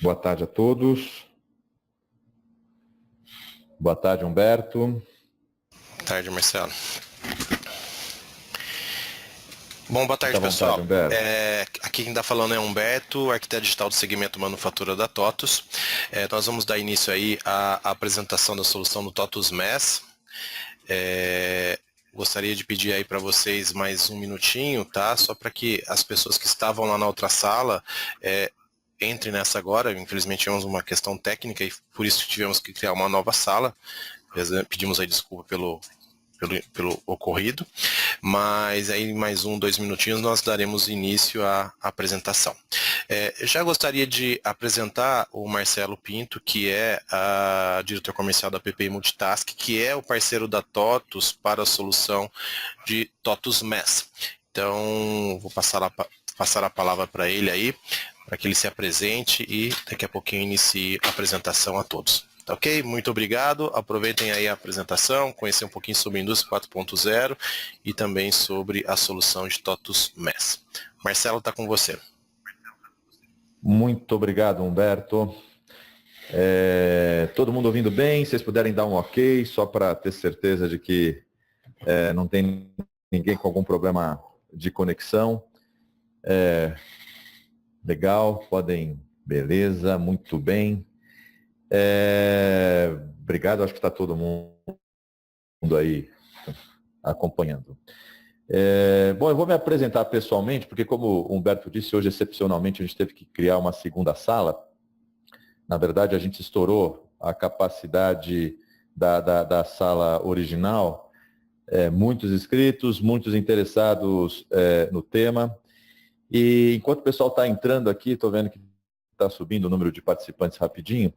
Boa tarde a todos. Boa tarde, Humberto. Boa tarde, Marcelo. Bom, boa tarde, Fica à pessoal. vontade, Humberto. Aqui quem está falando é Humberto, arquiteto digital do segmento manufatura da TOTUS. Nós vamos dar início aí à apresentação da solução do TOTUS MES. Gostaria de pedir aí para vocês mais um minutinho, tá? Só para que as pessoas que estavam lá na outra sala entrem nessa agora. Infelizmente tivemos uma questão técnica e por isso tivemos que criar uma nova sala. Pedimos aí desculpa pelo ocorrido, mas aí em mais 2 minutinhos nós daremos início à apresentação. Eu já gostaria de apresentar o Marcelo Pinto, que é diretor comercial da PPI Multitask, que é o parceiro da TOTUS para a solução de TOTUS MES. Então, vou passar a palavra para ele aí, para que ele se apresente e daqui a pouquinho inicie a apresentação a todos. Tá ok? Muito obrigado. Aproveitem aí a apresentação, conhecer um pouquinho sobre a Indústria 4.0 e também sobre a solução de TOTUS MES. Marcelo, está com você. Muito obrigado, Humberto. Todo mundo ouvindo bem? Se vocês puderem dar um ok, só para ter certeza de que não tem ninguém com algum problema de conexão. Legal, podem... Beleza, muito bem. Obrigado, acho que está todo mundo aí acompanhando. Bom, eu vou me apresentar pessoalmente, porque como o Humberto disse, hoje excepcionalmente a gente teve que criar uma segunda sala. Na verdade, a gente estourou a capacidade da sala original. Muitos inscritos, muitos interessados no tema. E enquanto o pessoal está entrando aqui, estou vendo que está subindo o número de participantes rapidinho.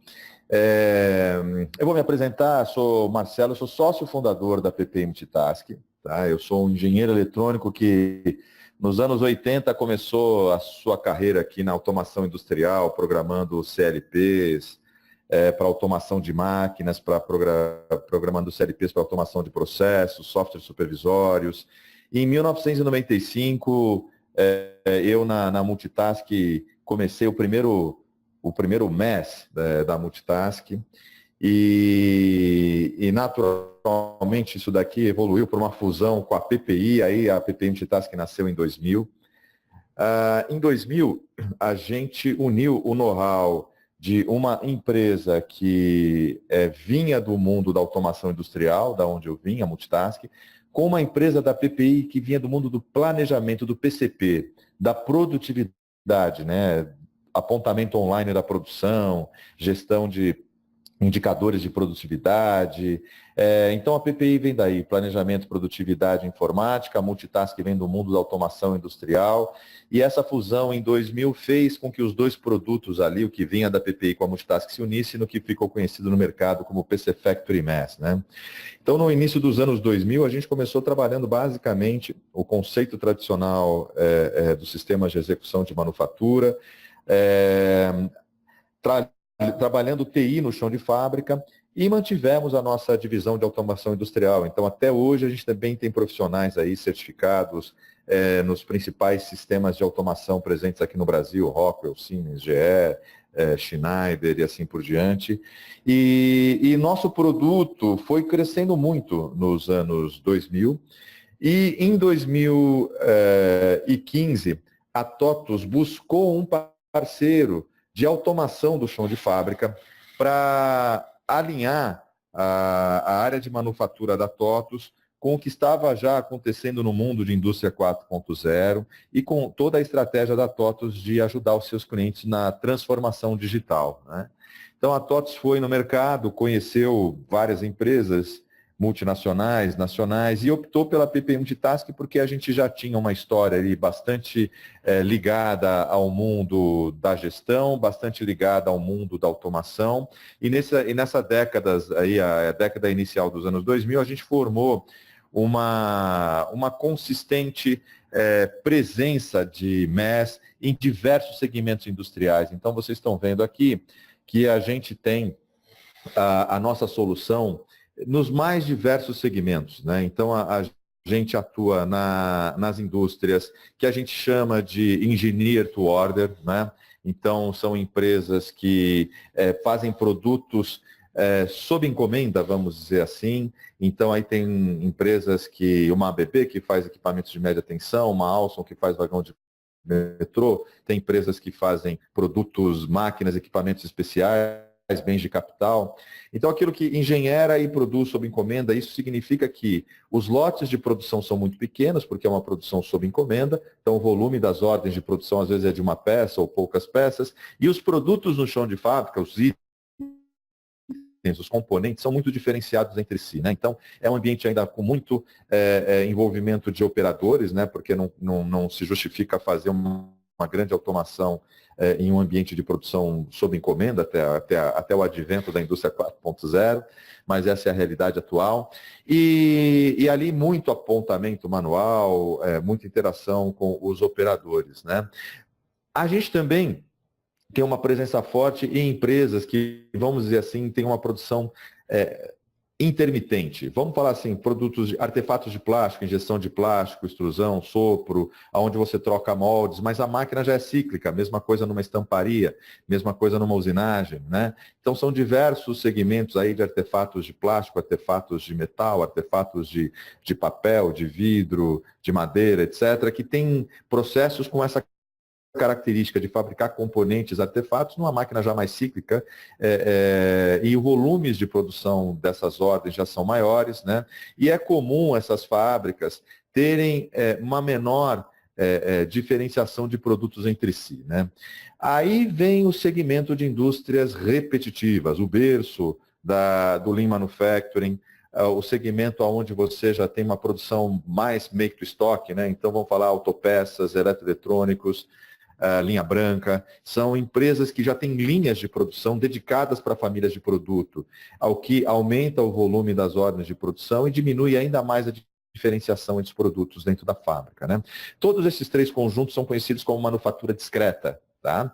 Eu vou me apresentar, sou Marcelo, sou sócio fundador da PPI Multitask. Tá? Eu sou um engenheiro eletrônico que nos anos 80 começou a sua carreira aqui na automação industrial, programando CLPs para automação de máquinas, programando CLPs para automação de processos, softwares supervisórios. E em 1995, eu na Multitask comecei o primeiro MES da Multitask e naturalmente isso daqui evoluiu para uma fusão com a PPI, aí a PPI Multitask nasceu em 2000. Em 2000, a gente uniu o know-how de uma empresa que vinha do mundo da automação industrial, da onde eu vim, a Multitask, com uma empresa da PPI que vinha do mundo do planejamento, do PCP, da produtividade, né? Apontamento online da produção, gestão de indicadores de produtividade. Então a PPI vem daí, planejamento, produtividade, informática, a Multitask vem do mundo da automação industrial, e essa fusão em 2000 fez com que os dois produtos ali, o que vinha da PPI com a Multitask, se unissem no que ficou conhecido no mercado como PC Factory MES, né? Então no início dos anos 2000, a gente começou trabalhando basicamente o conceito tradicional dos sistemas de execução de manufatura, trabalhando TI no chão de fábrica e mantivemos a nossa divisão de automação industrial. Então, até hoje, a gente também tem profissionais aí certificados nos principais sistemas de automação presentes aqui no Brasil, Rockwell, Siemens, GE, Schneider e assim por diante. E nosso produto foi crescendo muito nos anos 2000 e em 2015, a TOTUS buscou um parceiro de automação do chão de fábrica para alinhar a área de manufatura da TOTUS com o que estava já acontecendo no mundo de indústria 4.0 e com toda a estratégia da TOTUS de ajudar os seus clientes na transformação digital, né? Então a TOTUS foi no mercado, conheceu várias empresas multinacionais, nacionais, e optou pela PPI Multitask porque a gente já tinha uma história ali bastante ligada ao mundo da gestão, bastante ligada ao mundo da automação, e nessa década, aí, a década inicial dos anos 2000, a gente formou uma consistente presença de MES em diversos segmentos industriais. Então, vocês estão vendo aqui que a gente tem a nossa solução nos mais diversos segmentos, né? Então, a gente atua nas indústrias que a gente chama de engineer to order, né? Então, são empresas que fazem produtos sob encomenda, vamos dizer assim. Então, aí tem empresas uma ABB que faz equipamentos de média tensão, uma Alstom que faz vagão de metrô, tem empresas que fazem produtos, máquinas, equipamentos especiais, bens de capital. Então, aquilo que engenheira e produz sob encomenda, isso significa que os lotes de produção são muito pequenos, porque é uma produção sob encomenda, então o volume das ordens de produção às vezes é de uma peça ou poucas peças, e os produtos no chão de fábrica, os itens, os componentes, são muito diferenciados entre si, né? Então, é um ambiente ainda com muito envolvimento de operadores, né? Porque não se justifica fazer uma grande automação em um ambiente de produção sob encomenda, até o advento da indústria 4.0, mas essa é a realidade atual. E ali muito apontamento manual, muita interação com os operadores, né? A gente também tem uma presença forte em empresas que, vamos dizer assim, tem uma produção intermitente. Vamos falar assim, produtos, artefatos de plástico, injeção de plástico, extrusão, sopro, onde você troca moldes, mas a máquina já é cíclica, mesma coisa numa estamparia, mesma coisa numa usinagem, né? Então são diversos segmentos aí de artefatos de plástico, artefatos de metal, artefatos de papel, de vidro, de madeira, etc., que tem processos com essa característica de fabricar componentes, artefatos, numa máquina já mais cíclica, e os volumes de produção dessas ordens já são maiores, né? E é comum essas fábricas terem uma menor diferenciação de produtos entre si, né? Aí vem o segmento de indústrias repetitivas, o berço do Lean Manufacturing, o segmento onde você já tem uma produção mais make to stock, né? Então vamos falar autopeças, eletroeletrônicos, linha branca, são empresas que já têm linhas de produção dedicadas para famílias de produto, ao que aumenta o volume das ordens de produção e diminui ainda mais a diferenciação entre os produtos dentro da fábrica, né? Todos esses três conjuntos são conhecidos como manufatura discreta, tá?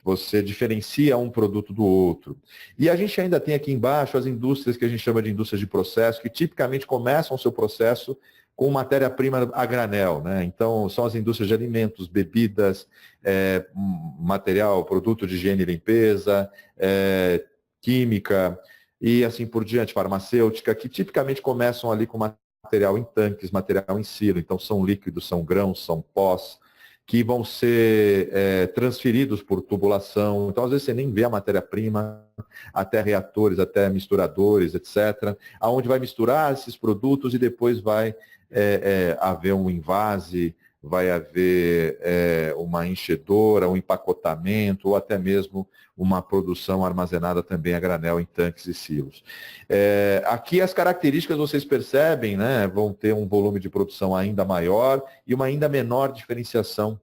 Você diferencia um produto do outro. E a gente ainda tem aqui embaixo as indústrias que a gente chama de indústrias de processo, que tipicamente começam o seu processo com matéria-prima a granel, né? Então, são as indústrias de alimentos, bebidas, material, produto de higiene e limpeza, química e assim por diante, farmacêutica, que tipicamente começam ali com material em tanques, material em silo. Então, são líquidos, são grãos, são pós, que vão ser transferidos por tubulação. Então, às vezes, você nem vê a matéria-prima, até reatores, até misturadores, etc., aonde vai misturar esses produtos e depois vai haver um envase, vai haver uma enchedora, um empacotamento, ou até mesmo uma produção armazenada também a granel em tanques e silos. Aqui as características, vocês percebem, né, vão ter um volume de produção ainda maior e uma ainda menor diferenciação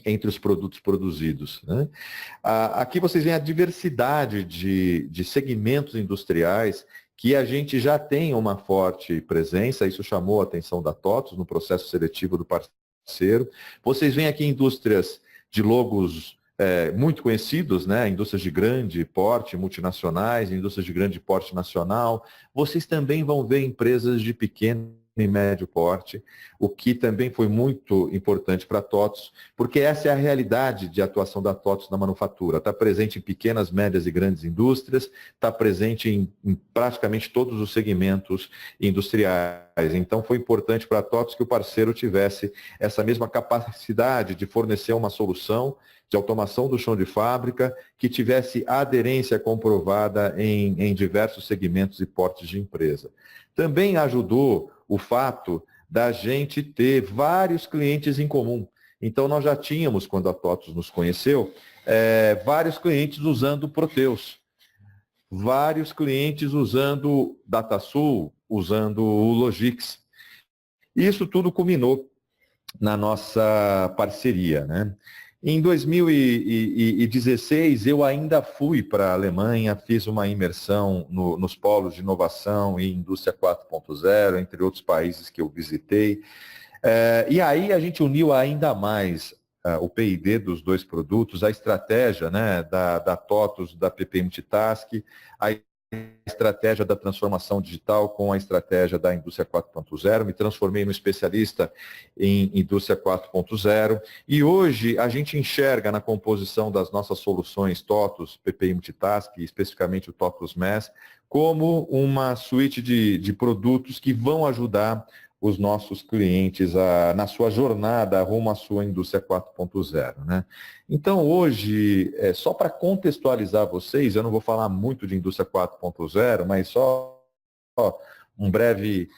entre os produtos produzidos, né? Aqui vocês veem a diversidade de segmentos industriais que a gente já tem uma forte presença, isso chamou a atenção da TOTVS no processo seletivo do parceiro. Vocês veem aqui indústrias de logos muito conhecidos, né? Indústrias de grande porte, multinacionais, indústrias de grande porte nacional. Vocês também vão ver empresas de pequeno e médio porte, o que também foi muito importante para a TOTVS, porque essa é a realidade de atuação da TOTVS na manufatura. Está presente em pequenas, médias e grandes indústrias, está presente em praticamente todos os segmentos industriais. Então, foi importante para a TOTVS que o parceiro tivesse essa mesma capacidade de fornecer uma solução de automação do chão de fábrica que tivesse aderência comprovada em diversos segmentos e portes de empresa. Também ajudou o fato da gente ter vários clientes em comum. Então, nós já tínhamos, quando a TOTVS nos conheceu, vários clientes usando Proteus, vários clientes usando DataSul, usando o Logix. Isso tudo culminou na nossa parceria, né? Em 2016, eu ainda fui para a Alemanha, fiz uma imersão nos polos de inovação e indústria 4.0, entre outros países que eu visitei. E aí a gente uniu ainda mais o P&D dos dois produtos, a estratégia, né, da TOTVS, da PP Multitask, a estratégia da transformação digital com a estratégia da indústria 4.0, me transformei no especialista em indústria 4.0 e hoje a gente enxerga na composição das nossas soluções TOTUS, PPI Multitask, especificamente o TOTUS MES, como uma suíte de produtos que vão ajudar os nossos clientes na sua jornada rumo à sua indústria 4.0, né? Então, hoje, só para contextualizar vocês, eu não vou falar muito de indústria 4.0, mas só um breve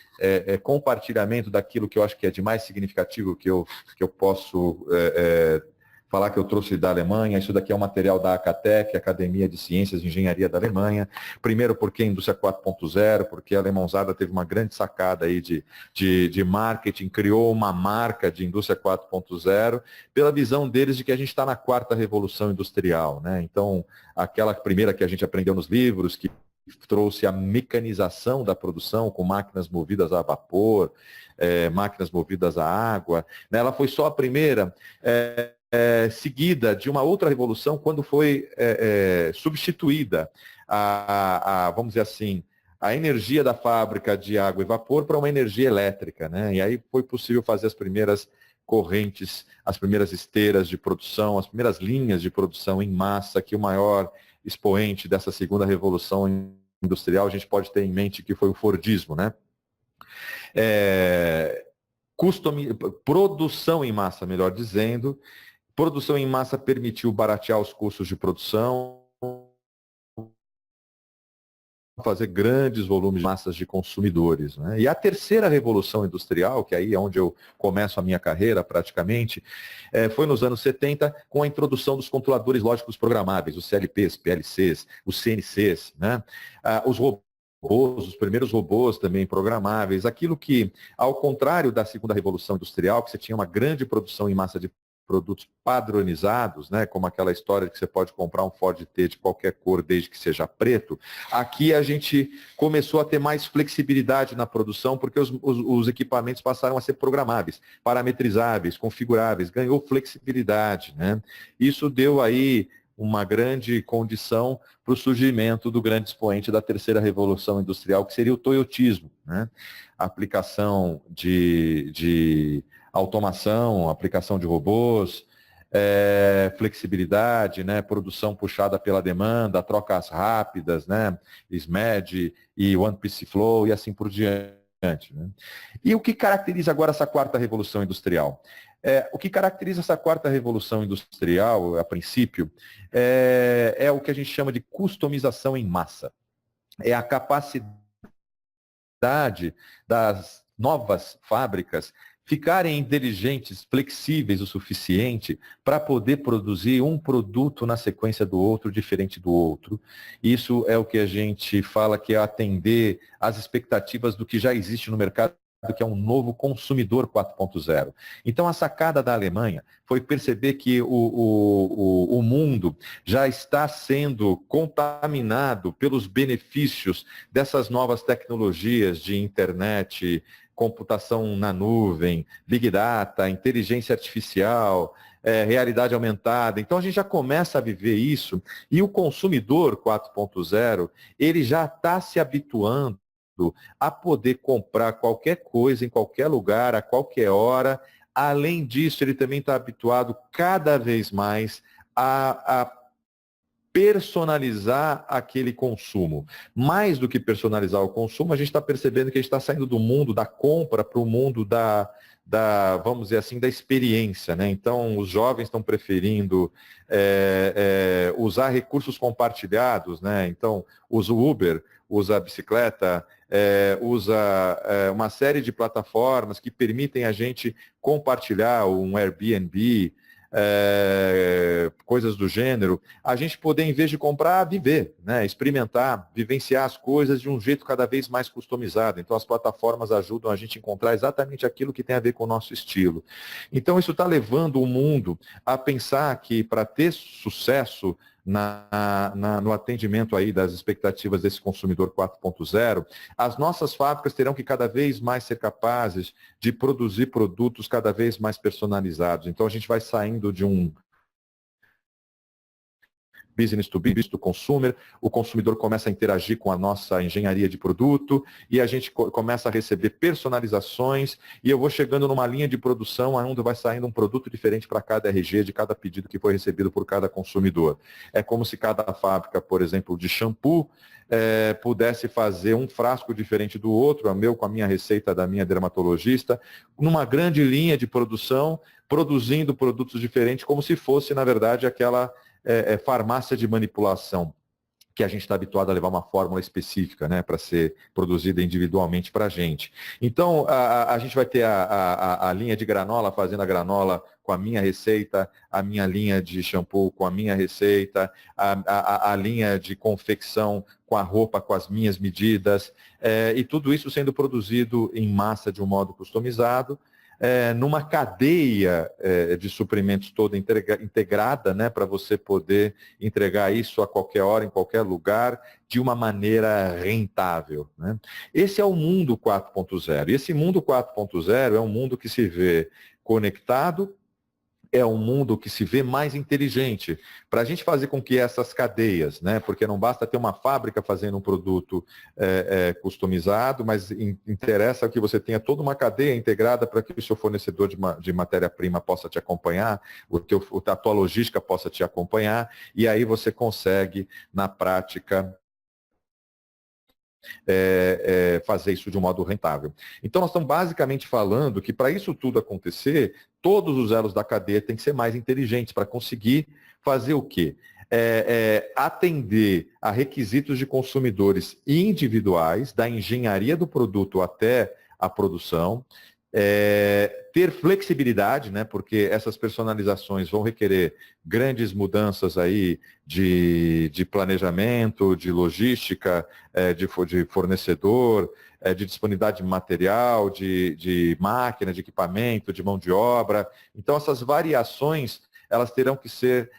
compartilhamento daquilo que eu acho que é de mais significativo que eu posso falar que eu trouxe da Alemanha. Isso daqui é um material da Acatec, Academia de Ciências e Engenharia da Alemanha. Primeiro, porque a indústria 4.0, porque a alemãozada teve uma grande sacada aí de marketing, criou uma marca de indústria 4.0, pela visão deles de que a gente está na quarta revolução industrial, né? Então, aquela primeira que a gente aprendeu nos livros, que trouxe a mecanização da produção com máquinas movidas a vapor, máquinas movidas a água, né? Ela foi só a primeira, seguida de uma outra revolução quando foi substituída vamos dizer assim, a energia da fábrica de água e vapor para uma energia elétrica, né? E aí foi possível fazer as primeiras correntes, as primeiras esteiras de produção, as primeiras linhas de produção em massa, que o maior expoente dessa segunda revolução industrial a gente pode ter em mente que foi o Fordismo, né? Produção em massa, melhor dizendo. Produção em massa permitiu baratear os custos de produção, fazer grandes volumes de massas de consumidores, né? E a terceira revolução industrial, que aí é onde eu começo a minha carreira praticamente, foi nos anos 70, com a introdução dos controladores lógicos programáveis, os CLPs, PLCs, os CNCs, né? Os robôs, os primeiros robôs também programáveis, aquilo que, ao contrário da segunda revolução industrial, que você tinha uma grande produção em massa de produtos padronizados, né, como aquela história de que você pode comprar um Ford T de qualquer cor, desde que seja preto, aqui a gente começou a ter mais flexibilidade na produção, porque os equipamentos passaram a ser programáveis, parametrizáveis, configuráveis, ganhou flexibilidade, né? Isso deu aí uma grande condição para o surgimento do grande expoente da terceira revolução industrial, que seria o toyotismo, né? A aplicação de automação, aplicação de robôs, flexibilidade, né? Produção puxada pela demanda, trocas rápidas, né? SMED e One Piece Flow e assim por diante, né? E o que caracteriza agora essa quarta revolução industrial? O que caracteriza essa quarta revolução industrial, a princípio, é o que a gente chama de customização em massa. É a capacidade das novas fábricas ficarem inteligentes, flexíveis o suficiente para poder produzir um produto na sequência do outro, diferente do outro. Isso é o que a gente fala que é atender às expectativas do que já existe no mercado, que é um novo consumidor 4.0. Então, a sacada da Alemanha foi perceber que o mundo já está sendo contaminado pelos benefícios dessas novas tecnologias de internet, computação na nuvem, Big Data, inteligência artificial, realidade aumentada. Então, a gente já começa a viver isso e o consumidor 4.0, ele já está se habituando a poder comprar qualquer coisa em qualquer lugar, a qualquer hora. Além disso, ele também está habituado cada vez mais a personalizar aquele consumo. Mais do que personalizar o consumo, a gente está percebendo que a gente está saindo do mundo da compra para o mundo vamos dizer assim, da experiência, né? Então, os jovens estão preferindo usar recursos compartilhados, né? Então, usa o Uber, usa a bicicleta, usa uma série de plataformas que permitem a gente compartilhar um Airbnb, coisas do gênero, a gente poder, em vez de comprar, viver, né? Experimentar, vivenciar as coisas de um jeito cada vez mais customizado. Então, as plataformas ajudam a gente a encontrar exatamente aquilo que tem a ver com o nosso estilo. Então, isso está levando o mundo a pensar que, para ter sucesso no atendimento aí das expectativas desse consumidor 4.0, as nossas fábricas terão que cada vez mais ser capazes de produzir produtos cada vez mais personalizados. Então, a gente vai saindo de um business to business, to consumer, o consumidor começa a interagir com a nossa engenharia de produto e a gente começa a receber personalizações e eu vou chegando numa linha de produção onde vai saindo um produto diferente para cada RG, de cada pedido que foi recebido por cada consumidor. É como se cada fábrica, por exemplo, de shampoo, pudesse fazer um frasco diferente do outro, o meu com a minha receita da minha dermatologista, numa grande linha de produção, produzindo produtos diferentes, como se fosse, na verdade, aquela farmácia de manipulação, que a gente está habituado a levar uma fórmula específica, né, para ser produzida individualmente para a gente. Então, a gente vai ter a linha de granola, fazendo a granola com a minha receita, a minha linha de shampoo com a minha receita, a linha de confecção com a roupa com as minhas medidas, e tudo isso sendo produzido em massa de um modo customizado, numa cadeia de suprimentos toda integrada, né, para você poder entregar isso a qualquer hora, em qualquer lugar, de uma maneira rentável. Né? Esse é o mundo 4.0. E esse mundo 4.0 é um mundo que se vê conectado, é um mundo que se vê mais inteligente. Para a gente fazer com que essas cadeias, né, porque não basta ter uma fábrica fazendo um produto customizado, mas interessa que você tenha toda uma cadeia integrada para que o seu fornecedor de matéria-prima possa te acompanhar, a tua logística possa te acompanhar, e aí você consegue, na prática, fazer isso de um modo rentável. Então, nós estamos basicamente falando que para isso tudo acontecer, todos os elos da cadeia têm que ser mais inteligentes para conseguir fazer o quê? Atender a requisitos de consumidores individuais, da engenharia do produto até a produção, ter flexibilidade, né, porque essas personalizações vão requerer grandes mudanças aí de planejamento, de logística, de fornecedor, de disponibilidade de material, de máquina, de equipamento, de mão de obra. Então, essas variações elas terão que ser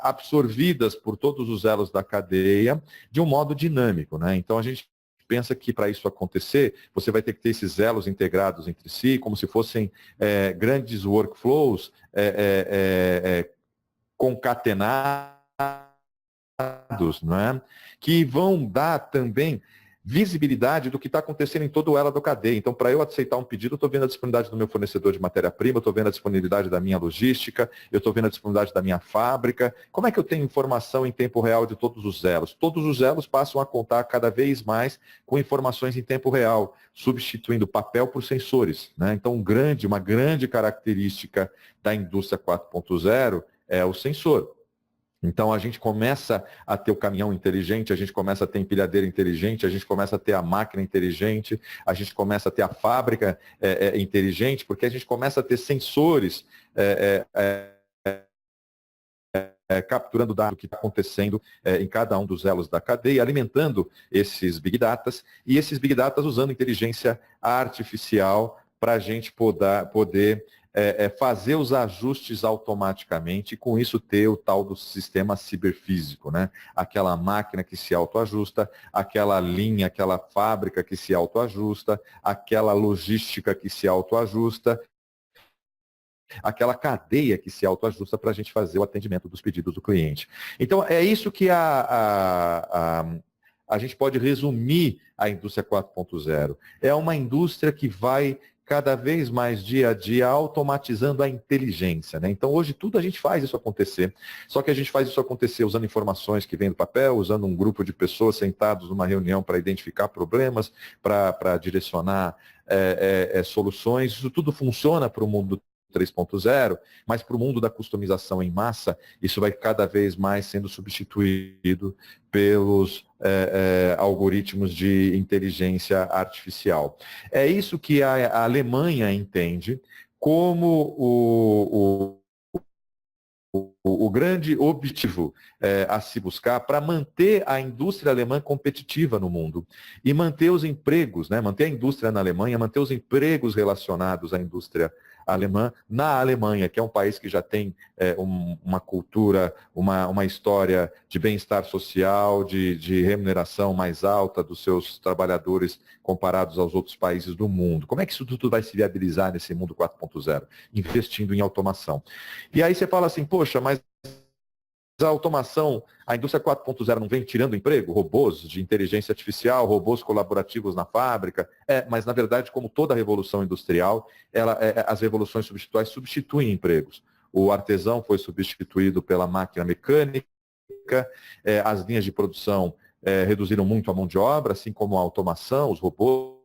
absorvidas por todos os elos da cadeia de um modo dinâmico, né? Então, a gente pensa que para isso acontecer, você vai ter que ter esses elos integrados entre si, como se fossem grandes workflows concatenados, não é? Que vão dar também visibilidade do que está acontecendo em todo o elo da cadeia. Então, para eu aceitar um pedido, eu estou vendo a disponibilidade do meu fornecedor de matéria-prima, eu estou vendo a disponibilidade da minha logística, eu estou vendo a disponibilidade da minha fábrica. Como é que eu tenho informação em tempo real de todos os elos? Todos os elos passam a contar cada vez mais com informações em tempo real, substituindo papel por sensores, né? Então, uma grande característica da indústria 4.0 é o sensor. Então, a gente começa a ter o caminhão inteligente, a gente começa a ter a empilhadeira inteligente, a gente começa a ter a máquina inteligente, a gente começa a ter a fábrica inteligente, porque a gente começa a ter sensores capturando dados do que está acontecendo em cada um dos elos da cadeia, alimentando esses Big Datas, e esses Big Datas usando inteligência artificial para a gente poder fazer os ajustes automaticamente e com isso ter o tal do sistema ciberfísico, né? Aquela máquina que se autoajusta, aquela linha, aquela fábrica que se autoajusta, aquela logística que se autoajusta, aquela cadeia que se autoajusta para a gente fazer o atendimento dos pedidos do cliente. Então, é isso que a gente pode resumir a indústria 4.0. É uma indústria que vai cada vez mais dia a dia automatizando a inteligência, né? Então hoje tudo a gente faz isso acontecer, só que a gente faz isso acontecer usando informações que vêm do papel, usando um grupo de pessoas sentados numa reunião para identificar problemas, para direcionar soluções. Isso tudo funciona para o mundo 3.0, mas para o mundo da customização em massa, isso vai cada vez mais sendo substituído pelos algoritmos de inteligência artificial. É isso que a Alemanha entende como o grande objetivo a se buscar para manter a indústria alemã competitiva no mundo e manter os empregos, né, manter a indústria na Alemanha, manter os empregos relacionados à indústria alemã na Alemanha, que é um país que já tem uma cultura, uma história de bem-estar social, de remuneração mais alta dos seus trabalhadores comparados aos outros países do mundo. Como é que isso tudo vai se viabilizar nesse mundo 4.0? Investindo em automação. E aí você fala assim, poxa, mas a automação, a indústria 4.0 não vem tirando emprego? Robôs de inteligência artificial, robôs colaborativos na fábrica. Mas, na verdade, como toda revolução industrial, as revoluções substituem empregos. O artesão foi substituído pela máquina mecânica, as linhas de produção reduziram muito a mão de obra, assim como a automação, os robôs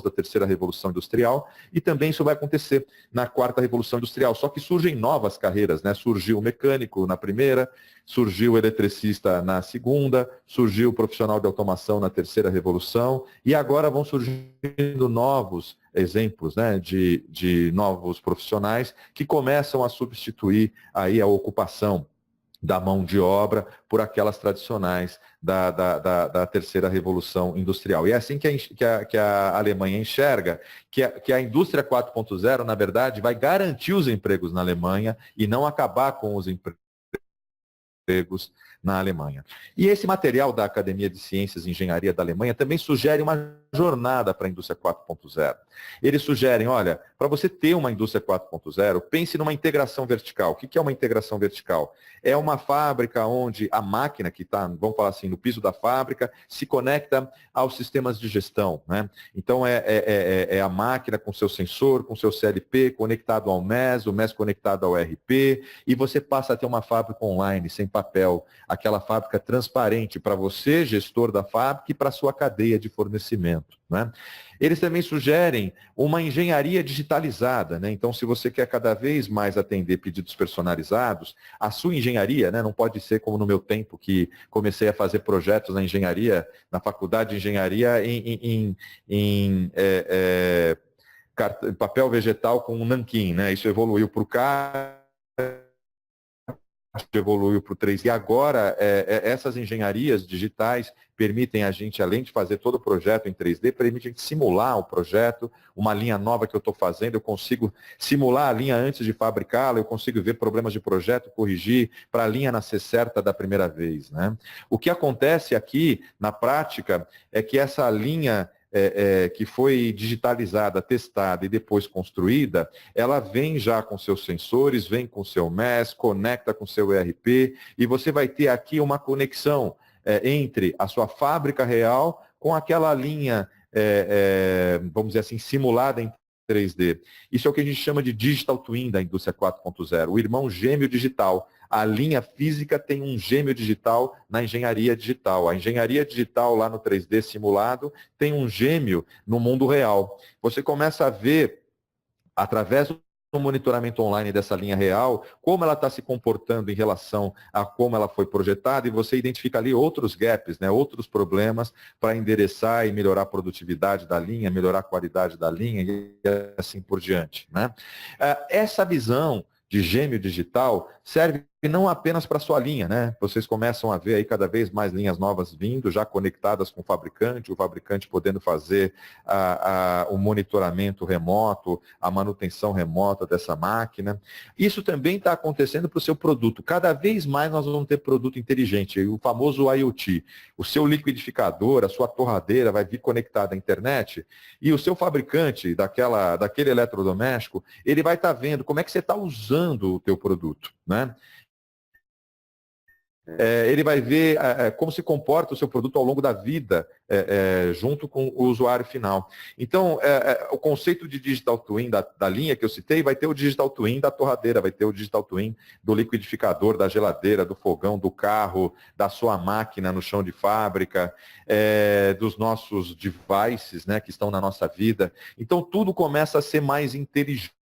da terceira revolução industrial, e também isso vai acontecer na quarta revolução industrial, só que surgem novas carreiras, né? Surgiu o mecânico na primeira, surgiu o eletricista na segunda, surgiu o profissional de automação na terceira revolução, e agora vão surgindo novos exemplos, né, de novos profissionais que começam a substituir aí a ocupação da mão de obra por aquelas tradicionais da terceira revolução industrial. E é assim que a Alemanha enxerga que a indústria 4.0, na verdade, vai garantir os empregos na Alemanha e não acabar com os empregos na Alemanha. E esse material da Academia de Ciências e Engenharia da Alemanha também sugere uma jornada para a indústria 4.0. Eles sugerem, olha, para você ter uma indústria 4.0, pense numa integração vertical. O que é uma integração vertical? É uma fábrica onde a máquina que está, vamos falar assim, no piso da fábrica, se conecta aos sistemas de gestão, né? Então, é a máquina com seu sensor, com seu CLP, conectado ao MES, o MES conectado ao ERP, e você passa a ter uma fábrica online, sem papel, aquela fábrica transparente para você, gestor da fábrica, e para a sua cadeia de fornecimento, né? Eles também sugerem uma engenharia digitalizada, né? Então, se você quer cada vez mais atender pedidos personalizados, a sua engenharia, né, não pode ser como no meu tempo, que comecei a fazer projetos na engenharia, na faculdade de engenharia, em papel vegetal com um nanquim, né? Isso evoluiu para o CAD, evoluiu para o 3D. E agora, essas engenharias digitais permitem a gente, além de fazer todo o projeto em 3D, permite a gente simular o projeto, uma linha nova que eu estou fazendo, eu consigo simular a linha antes de fabricá-la, eu consigo ver problemas de projeto, corrigir, para a linha nascer certa da primeira vez, né? O que acontece aqui, na prática, é que essa linha que foi digitalizada, testada e depois construída, ela vem já com seus sensores, vem com seu MES, conecta com seu ERP, e você vai ter aqui uma conexão entre a sua fábrica real com aquela linha, vamos dizer assim, simulada em 3D. Isso é o que a gente chama de Digital Twin da indústria 4.0, o irmão gêmeo digital. A linha física tem um gêmeo digital na engenharia digital. A engenharia digital lá no 3D simulado tem um gêmeo no mundo real. Você começa a ver, através do monitoramento online dessa linha real, como ela está se comportando em relação a como ela foi projetada, e você identifica ali outros gaps, né, outros problemas para endereçar e melhorar a produtividade da linha, melhorar a qualidade da linha e assim por diante, né? Essa visão de gêmeo digital serve não apenas para a sua linha, né? Vocês começam a ver aí cada vez mais linhas novas vindo, já conectadas com o fabricante podendo fazer o monitoramento remoto, a manutenção remota dessa máquina. Isso também está acontecendo para o seu produto. Cada vez mais nós vamos ter produto inteligente, o famoso IoT. O seu liquidificador, a sua torradeira vai vir conectada à internet, e o seu fabricante daquele eletrodoméstico, ele vai estar vendo como é que você está usando o teu produto, né? Ele vai ver como se comporta o seu produto ao longo da vida, junto com o usuário final. Então, o conceito de Digital Twin da linha que eu citei, vai ter o Digital Twin da torradeira, vai ter o Digital Twin do liquidificador, da geladeira, do fogão, do carro, da sua máquina no chão de fábrica, dos nossos devices, né, que estão na nossa vida. Então, tudo começa a ser mais inteligente.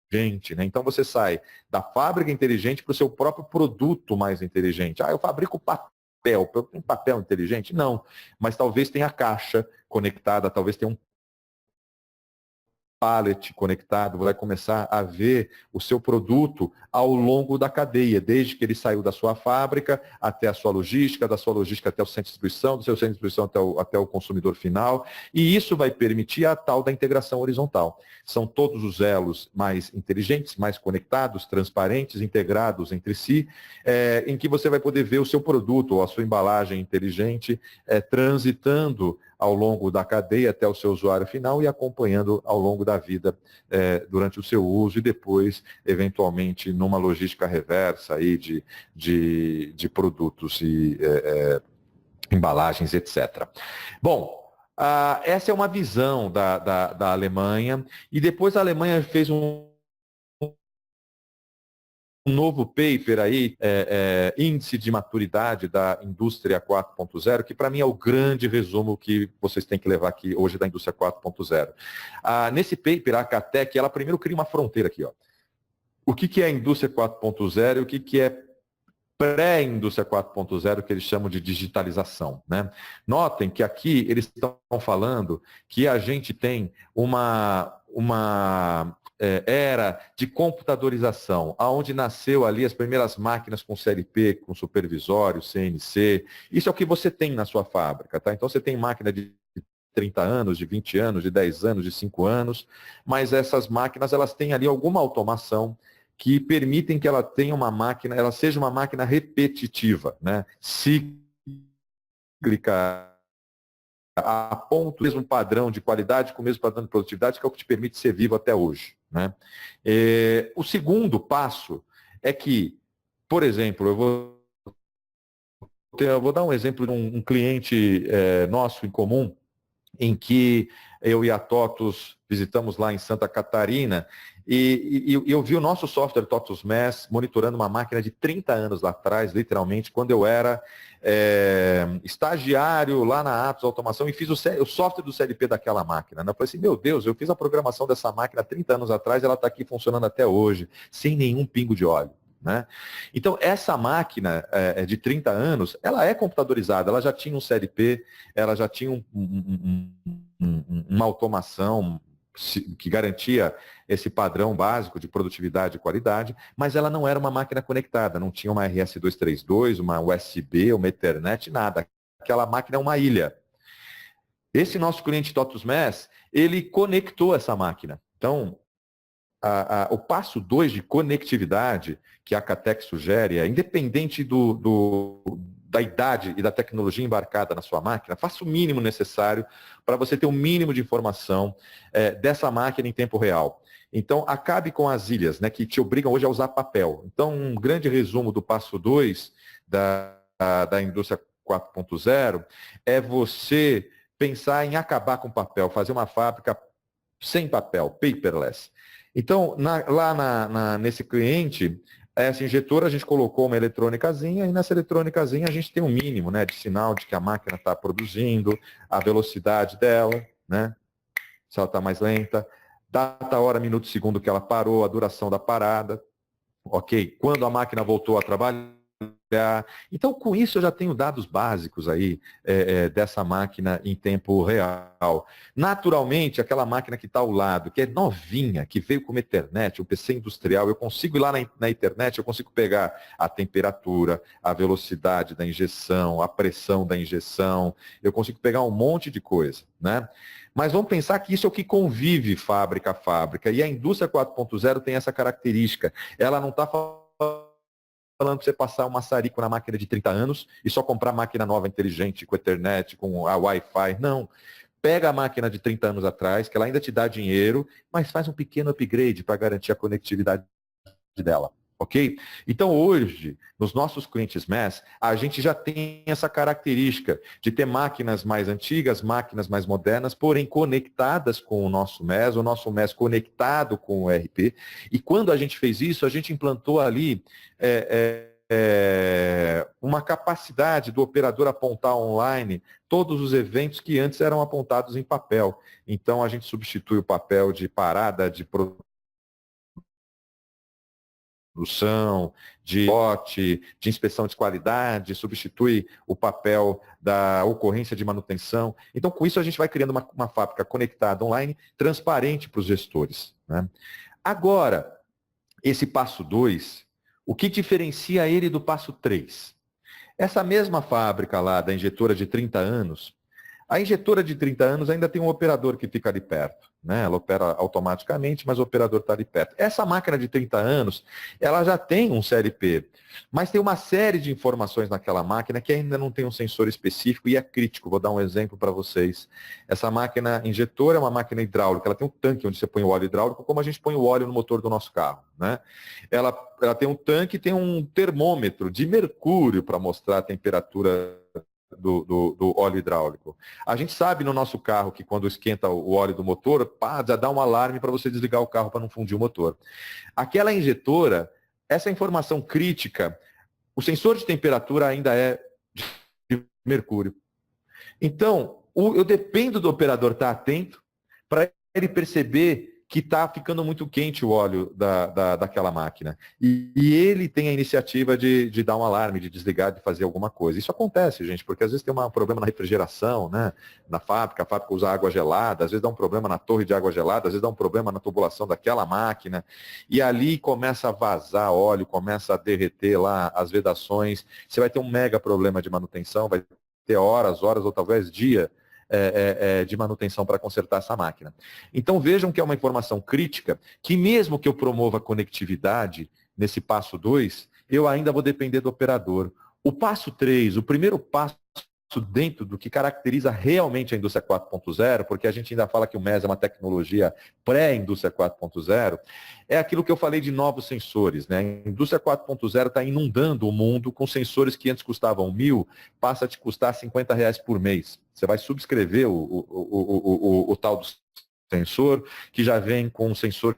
Né? Então você sai da fábrica inteligente para o seu próprio produto mais inteligente. Eu fabrico papel, eu tenho papel inteligente? Não, mas talvez tenha caixa conectada, talvez tenha um pallet conectado, vai começar a ver o seu produto ao longo da cadeia, desde que ele saiu da sua fábrica até a sua logística, da sua logística até o centro de distribuição, do seu centro de distribuição até o consumidor final, e isso vai permitir a tal da integração horizontal. São todos os elos mais inteligentes, mais conectados, transparentes, integrados entre si, em que você vai poder ver o seu produto ou a sua embalagem inteligente transitando ao longo da cadeia até o seu usuário final e acompanhando ao longo da vida durante o seu uso e depois, eventualmente, numa logística reversa aí de produtos e embalagens, etc. Bom, essa é uma visão da Alemanha e depois a Alemanha fez um novo paper aí, Índice de Maturidade da Indústria 4.0, que para mim é o grande resumo que vocês têm que levar aqui hoje da Indústria 4.0. Nesse paper, a Catec, ela primeiro cria uma fronteira aqui, ó. O que é a Indústria 4.0 e o que é pré-indústria 4.0, que eles chamam de digitalização, né? Notem que aqui eles estão falando que a gente tem uma era de computadorização, aonde nasceu ali as primeiras máquinas com CLP, com supervisório, CNC. Isso é o que você tem na sua fábrica, tá? Então você tem máquina de 30 anos, de 20 anos, de 10 anos, de 5 anos, mas essas máquinas elas têm ali alguma automação que permitem que ela tenha uma máquina, ela seja uma máquina repetitiva, né? Cíclica, a ponto do mesmo padrão de qualidade, com o mesmo padrão de produtividade, que é o que te permite ser vivo até hoje, né? O segundo passo é que, por exemplo, eu vou dar um exemplo de um cliente nosso em comum, em que eu e a TOTUS visitamos lá em Santa Catarina e eu vi o nosso software TOTUS MES monitorando uma máquina de 30 anos lá atrás, literalmente, quando eu era estagiário lá na Atos Automação e fiz o software do CLP daquela máquina. Né? Eu falei assim, meu Deus, eu fiz a programação dessa máquina há 30 anos atrás e ela está aqui funcionando até hoje, sem nenhum pingo de óleo. Né? Então, essa máquina de 30 anos, ela é computadorizada, ela já tinha um CLP, ela já tinha uma automação que garantia esse padrão básico de produtividade e qualidade, mas ela não era uma máquina conectada, não tinha uma RS-232, uma USB, uma Ethernet, nada. Aquela máquina é uma ilha. Esse nosso cliente TOTUS MES, ele conectou essa máquina. Então, o passo 2 de conectividade que a Catec sugere é, independente da idade e da tecnologia embarcada na sua máquina, faça o mínimo necessário para você ter o mínimo de informação dessa máquina em tempo real. Então, acabe com as ilhas, né, que te obrigam hoje a usar papel. Então, um grande resumo do passo 2 da indústria 4.0 é você pensar em acabar com o papel, fazer uma fábrica sem papel, paperless. Então, nesse cliente, essa injetora a gente colocou uma eletrônicazinha e nessa eletrônicazinha a gente tem um mínimo, né, de sinal de que a máquina está produzindo, a velocidade dela, né, se ela está mais lenta, data, hora, minuto, segundo que ela parou, a duração da parada, ok? Quando a máquina voltou a trabalhar. Então, com isso, eu já tenho dados básicos aí dessa máquina em tempo real. Naturalmente, aquela máquina que está ao lado, que é novinha, que veio com uma Ethernet, um PC industrial, eu consigo ir lá na internet, eu consigo pegar a temperatura, a velocidade da injeção, a pressão da injeção, eu consigo pegar um monte de coisa, né? Mas vamos pensar que isso é o que convive fábrica a fábrica. E a indústria 4.0 tem essa característica. Ela não está falando para você passar um maçarico na máquina de 30 anos e só comprar máquina nova inteligente, com Ethernet, com a Wi-Fi. Não. Pega a máquina de 30 anos atrás, que ela ainda te dá dinheiro, mas faz um pequeno upgrade para garantir a conectividade dela. Ok? Então, hoje, nos nossos clientes MES, a gente já tem essa característica de ter máquinas mais antigas, máquinas mais modernas, porém conectadas com o nosso MES conectado com o ERP. E quando a gente fez isso, a gente implantou ali uma capacidade do operador apontar online todos os eventos que antes eram apontados em papel. Então, a gente substitui o papel de parada, de produção, de lote, de inspeção de qualidade, substitui o papel da ocorrência de manutenção. Então, com isso, a gente vai criando uma fábrica conectada online, transparente para os gestores. Né? Agora, esse passo 2, o que diferencia ele do passo 3? Essa mesma fábrica lá, da injetora de 30 anos, A injetora de 30 anos ainda tem um operador que fica ali perto, né? Ela opera automaticamente, mas o operador está ali perto. Essa máquina de 30 anos, ela já tem um CLP, mas tem uma série de informações naquela máquina que ainda não tem um sensor específico e é crítico. Vou dar um exemplo para vocês. Essa máquina injetora é uma máquina hidráulica, ela tem um tanque onde você põe o óleo hidráulico, como a gente põe o óleo no motor do nosso carro, né? Ela tem um tanque, tem um termômetro de mercúrio para mostrar a temperatura do óleo hidráulico. A gente sabe no nosso carro que quando esquenta o óleo do motor, pá, já dá um alarme para você desligar o carro para não fundir o motor. Aquela injetora, essa informação crítica, o sensor de temperatura ainda é de mercúrio. Então, eu dependo do operador estar atento para ele perceber que está ficando muito quente o óleo daquela máquina. E ele tem a iniciativa de dar um alarme, de desligar, de fazer alguma coisa. Isso acontece, gente, porque às vezes tem um problema na refrigeração, né? Na fábrica, a fábrica usa água gelada, às vezes dá um problema na torre de água gelada, às vezes dá um problema na tubulação daquela máquina, e ali começa a vazar óleo, começa a derreter lá as vedações, você vai ter um mega problema de manutenção, vai ter horas ou talvez dia de manutenção para consertar essa máquina. Então vejam que é uma informação crítica, que mesmo que eu promova conectividade nesse passo 2, eu ainda vou depender do operador. O passo 3, o primeiro passo dentro do que caracteriza realmente a indústria 4.0, porque a gente ainda fala que o MES é uma tecnologia pré-indústria 4.0, é aquilo que eu falei de novos sensores, né? A indústria 4.0 está inundando o mundo com sensores que antes custavam 1.000, passa a te custar R$50 por mês. Você vai subscrever o tal do sensor, que já vem com um sensor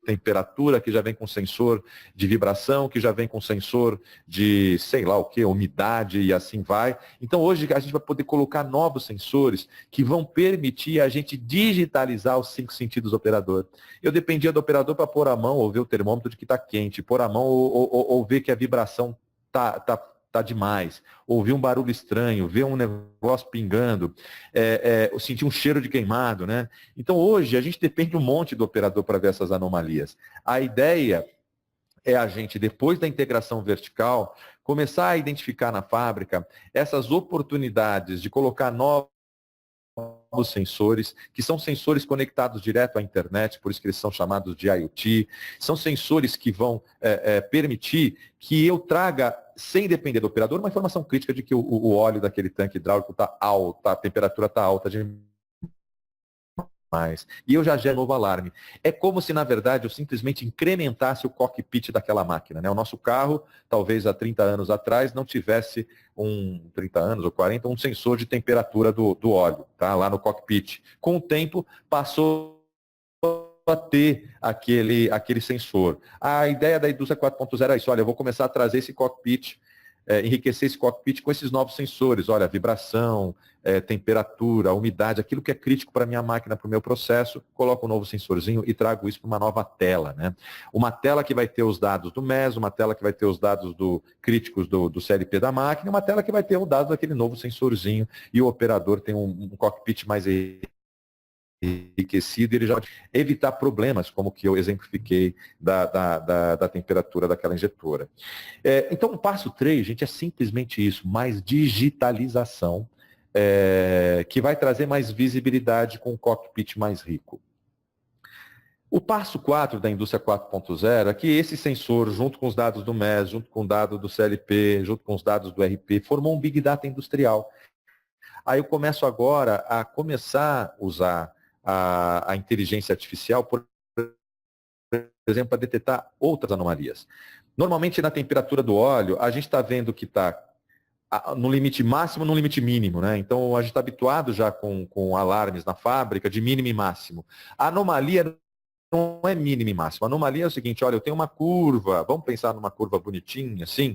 temperatura, que já vem com sensor de vibração, que já vem com sensor de, sei lá o que, umidade e assim vai. Então hoje a gente vai poder colocar novos sensores que vão permitir a gente digitalizar os 5 sentidos do operador. Eu dependia do operador para pôr a mão ou ver o termômetro de que está quente, pôr a mão ou ver que a vibração tá demais, ouvir um barulho estranho, ver um negócio pingando, sentir um cheiro de queimado, né? Então hoje a gente depende um monte do operador para ver essas anomalias. A ideia é a gente, depois da integração vertical, começar a identificar na fábrica essas oportunidades de colocar novos sensores, que são sensores conectados direto à internet, por isso que eles são chamados de IoT, são sensores que vão permitir que eu traga, sem depender do operador, uma informação crítica de que o óleo daquele tanque hidráulico está alta, a temperatura está alta demais. E eu já gero um novo alarme. É como se, na verdade, eu simplesmente incrementasse o cockpit daquela máquina, né? O nosso carro, talvez há 30 anos atrás, não tivesse 30 anos ou 40, um sensor de temperatura do óleo, tá? Lá no cockpit. Com o tempo, passou a ter aquele sensor. A ideia da indústria 4.0 é isso, olha, eu vou começar a trazer esse cockpit, enriquecer esse cockpit com esses novos sensores, olha, vibração, temperatura, umidade, aquilo que é crítico para a minha máquina, para o meu processo, coloco um novo sensorzinho e trago isso para uma nova tela, né? Uma tela que vai ter os dados do MES, uma tela que vai ter os dados críticos do CLP da máquina, uma tela que vai ter o dado daquele novo sensorzinho e o operador tem um cockpit mais enriquecido, ele já pode evitar problemas, como que eu exemplifiquei da temperatura daquela injetora. Então, o passo 3, gente, é simplesmente isso, mais digitalização, que vai trazer mais visibilidade com um cockpit mais rico. O passo 4 da indústria 4.0 é que esse sensor, junto com os dados do MES, junto com o dado do CLP, junto com os dados do RP, formou um Big Data industrial. Aí eu começo agora a usar a inteligência artificial, por exemplo, para detectar outras anomalias. Normalmente, na temperatura do óleo, a gente está vendo que está no limite máximo, no limite mínimo, né? Então, a gente está habituado já com alarmes na fábrica de mínimo e máximo. A anomalia não é mínimo e máximo. A anomalia é o seguinte, olha, eu tenho uma curva, vamos pensar numa curva bonitinha, assim,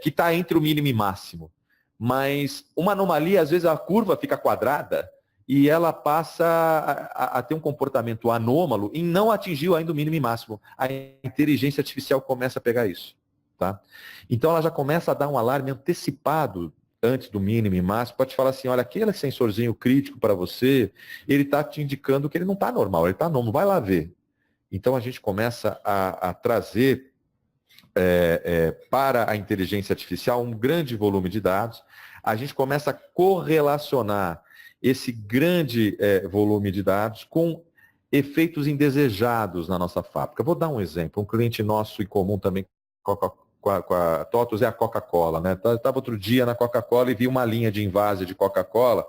que está entre o mínimo e máximo. Mas uma anomalia, às vezes a curva fica quadrada e ela passa a ter um comportamento anômalo e não atingiu ainda o mínimo e máximo. A inteligência artificial começa a pegar isso. Tá? Então ela já começa a dar um alarme antecipado antes do mínimo e máximo, para te falar assim, olha, aquele sensorzinho crítico para você, ele está te indicando que ele não está normal, ele está normal, vai lá ver. Então a gente começa a trazer para a inteligência artificial um grande volume de dados. a gente começa a correlacionar esse grande volume de dados com efeitos indesejados na nossa fábrica. Vou dar um exemplo. Um cliente nosso e comum também com a TOTVS é a Coca-Cola. Né? Estava outro dia na Coca-Cola e vi uma linha de invase de Coca-Cola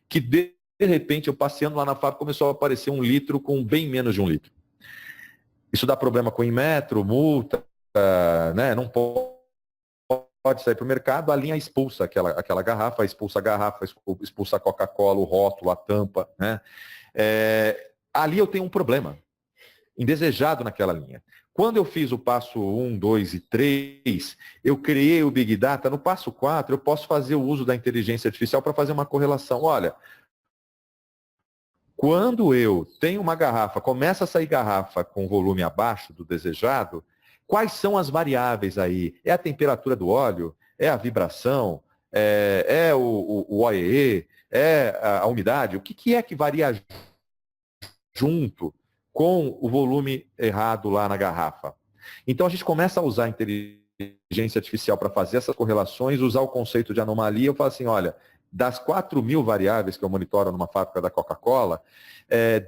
que, de repente, eu passeando lá na fábrica, começou a aparecer 1 litro com bem menos de 1 litro. Isso dá problema com o Inmetro, multa, né? Não pode sair para o mercado, a linha expulsa aquela garrafa, expulsa a Coca-Cola, o rótulo, a tampa. Né? Ali eu tenho um problema indesejado naquela linha. Quando eu fiz o passo 1, 2 e 3, eu criei o Big Data. No passo 4, eu posso fazer o uso da inteligência artificial para fazer uma correlação. Olha, quando eu tenho uma garrafa, começa a sair garrafa com volume abaixo do desejado, quais são as variáveis aí? É a temperatura do óleo? É a vibração? É o OEE? É a umidade? O que é que varia junto com o volume errado lá na garrafa? Então a gente começa a usar a inteligência artificial para fazer essas correlações, usar o conceito de anomalia. Eu falo assim, olha, das 4.000 variáveis que eu monitoro numa fábrica da Coca-Cola,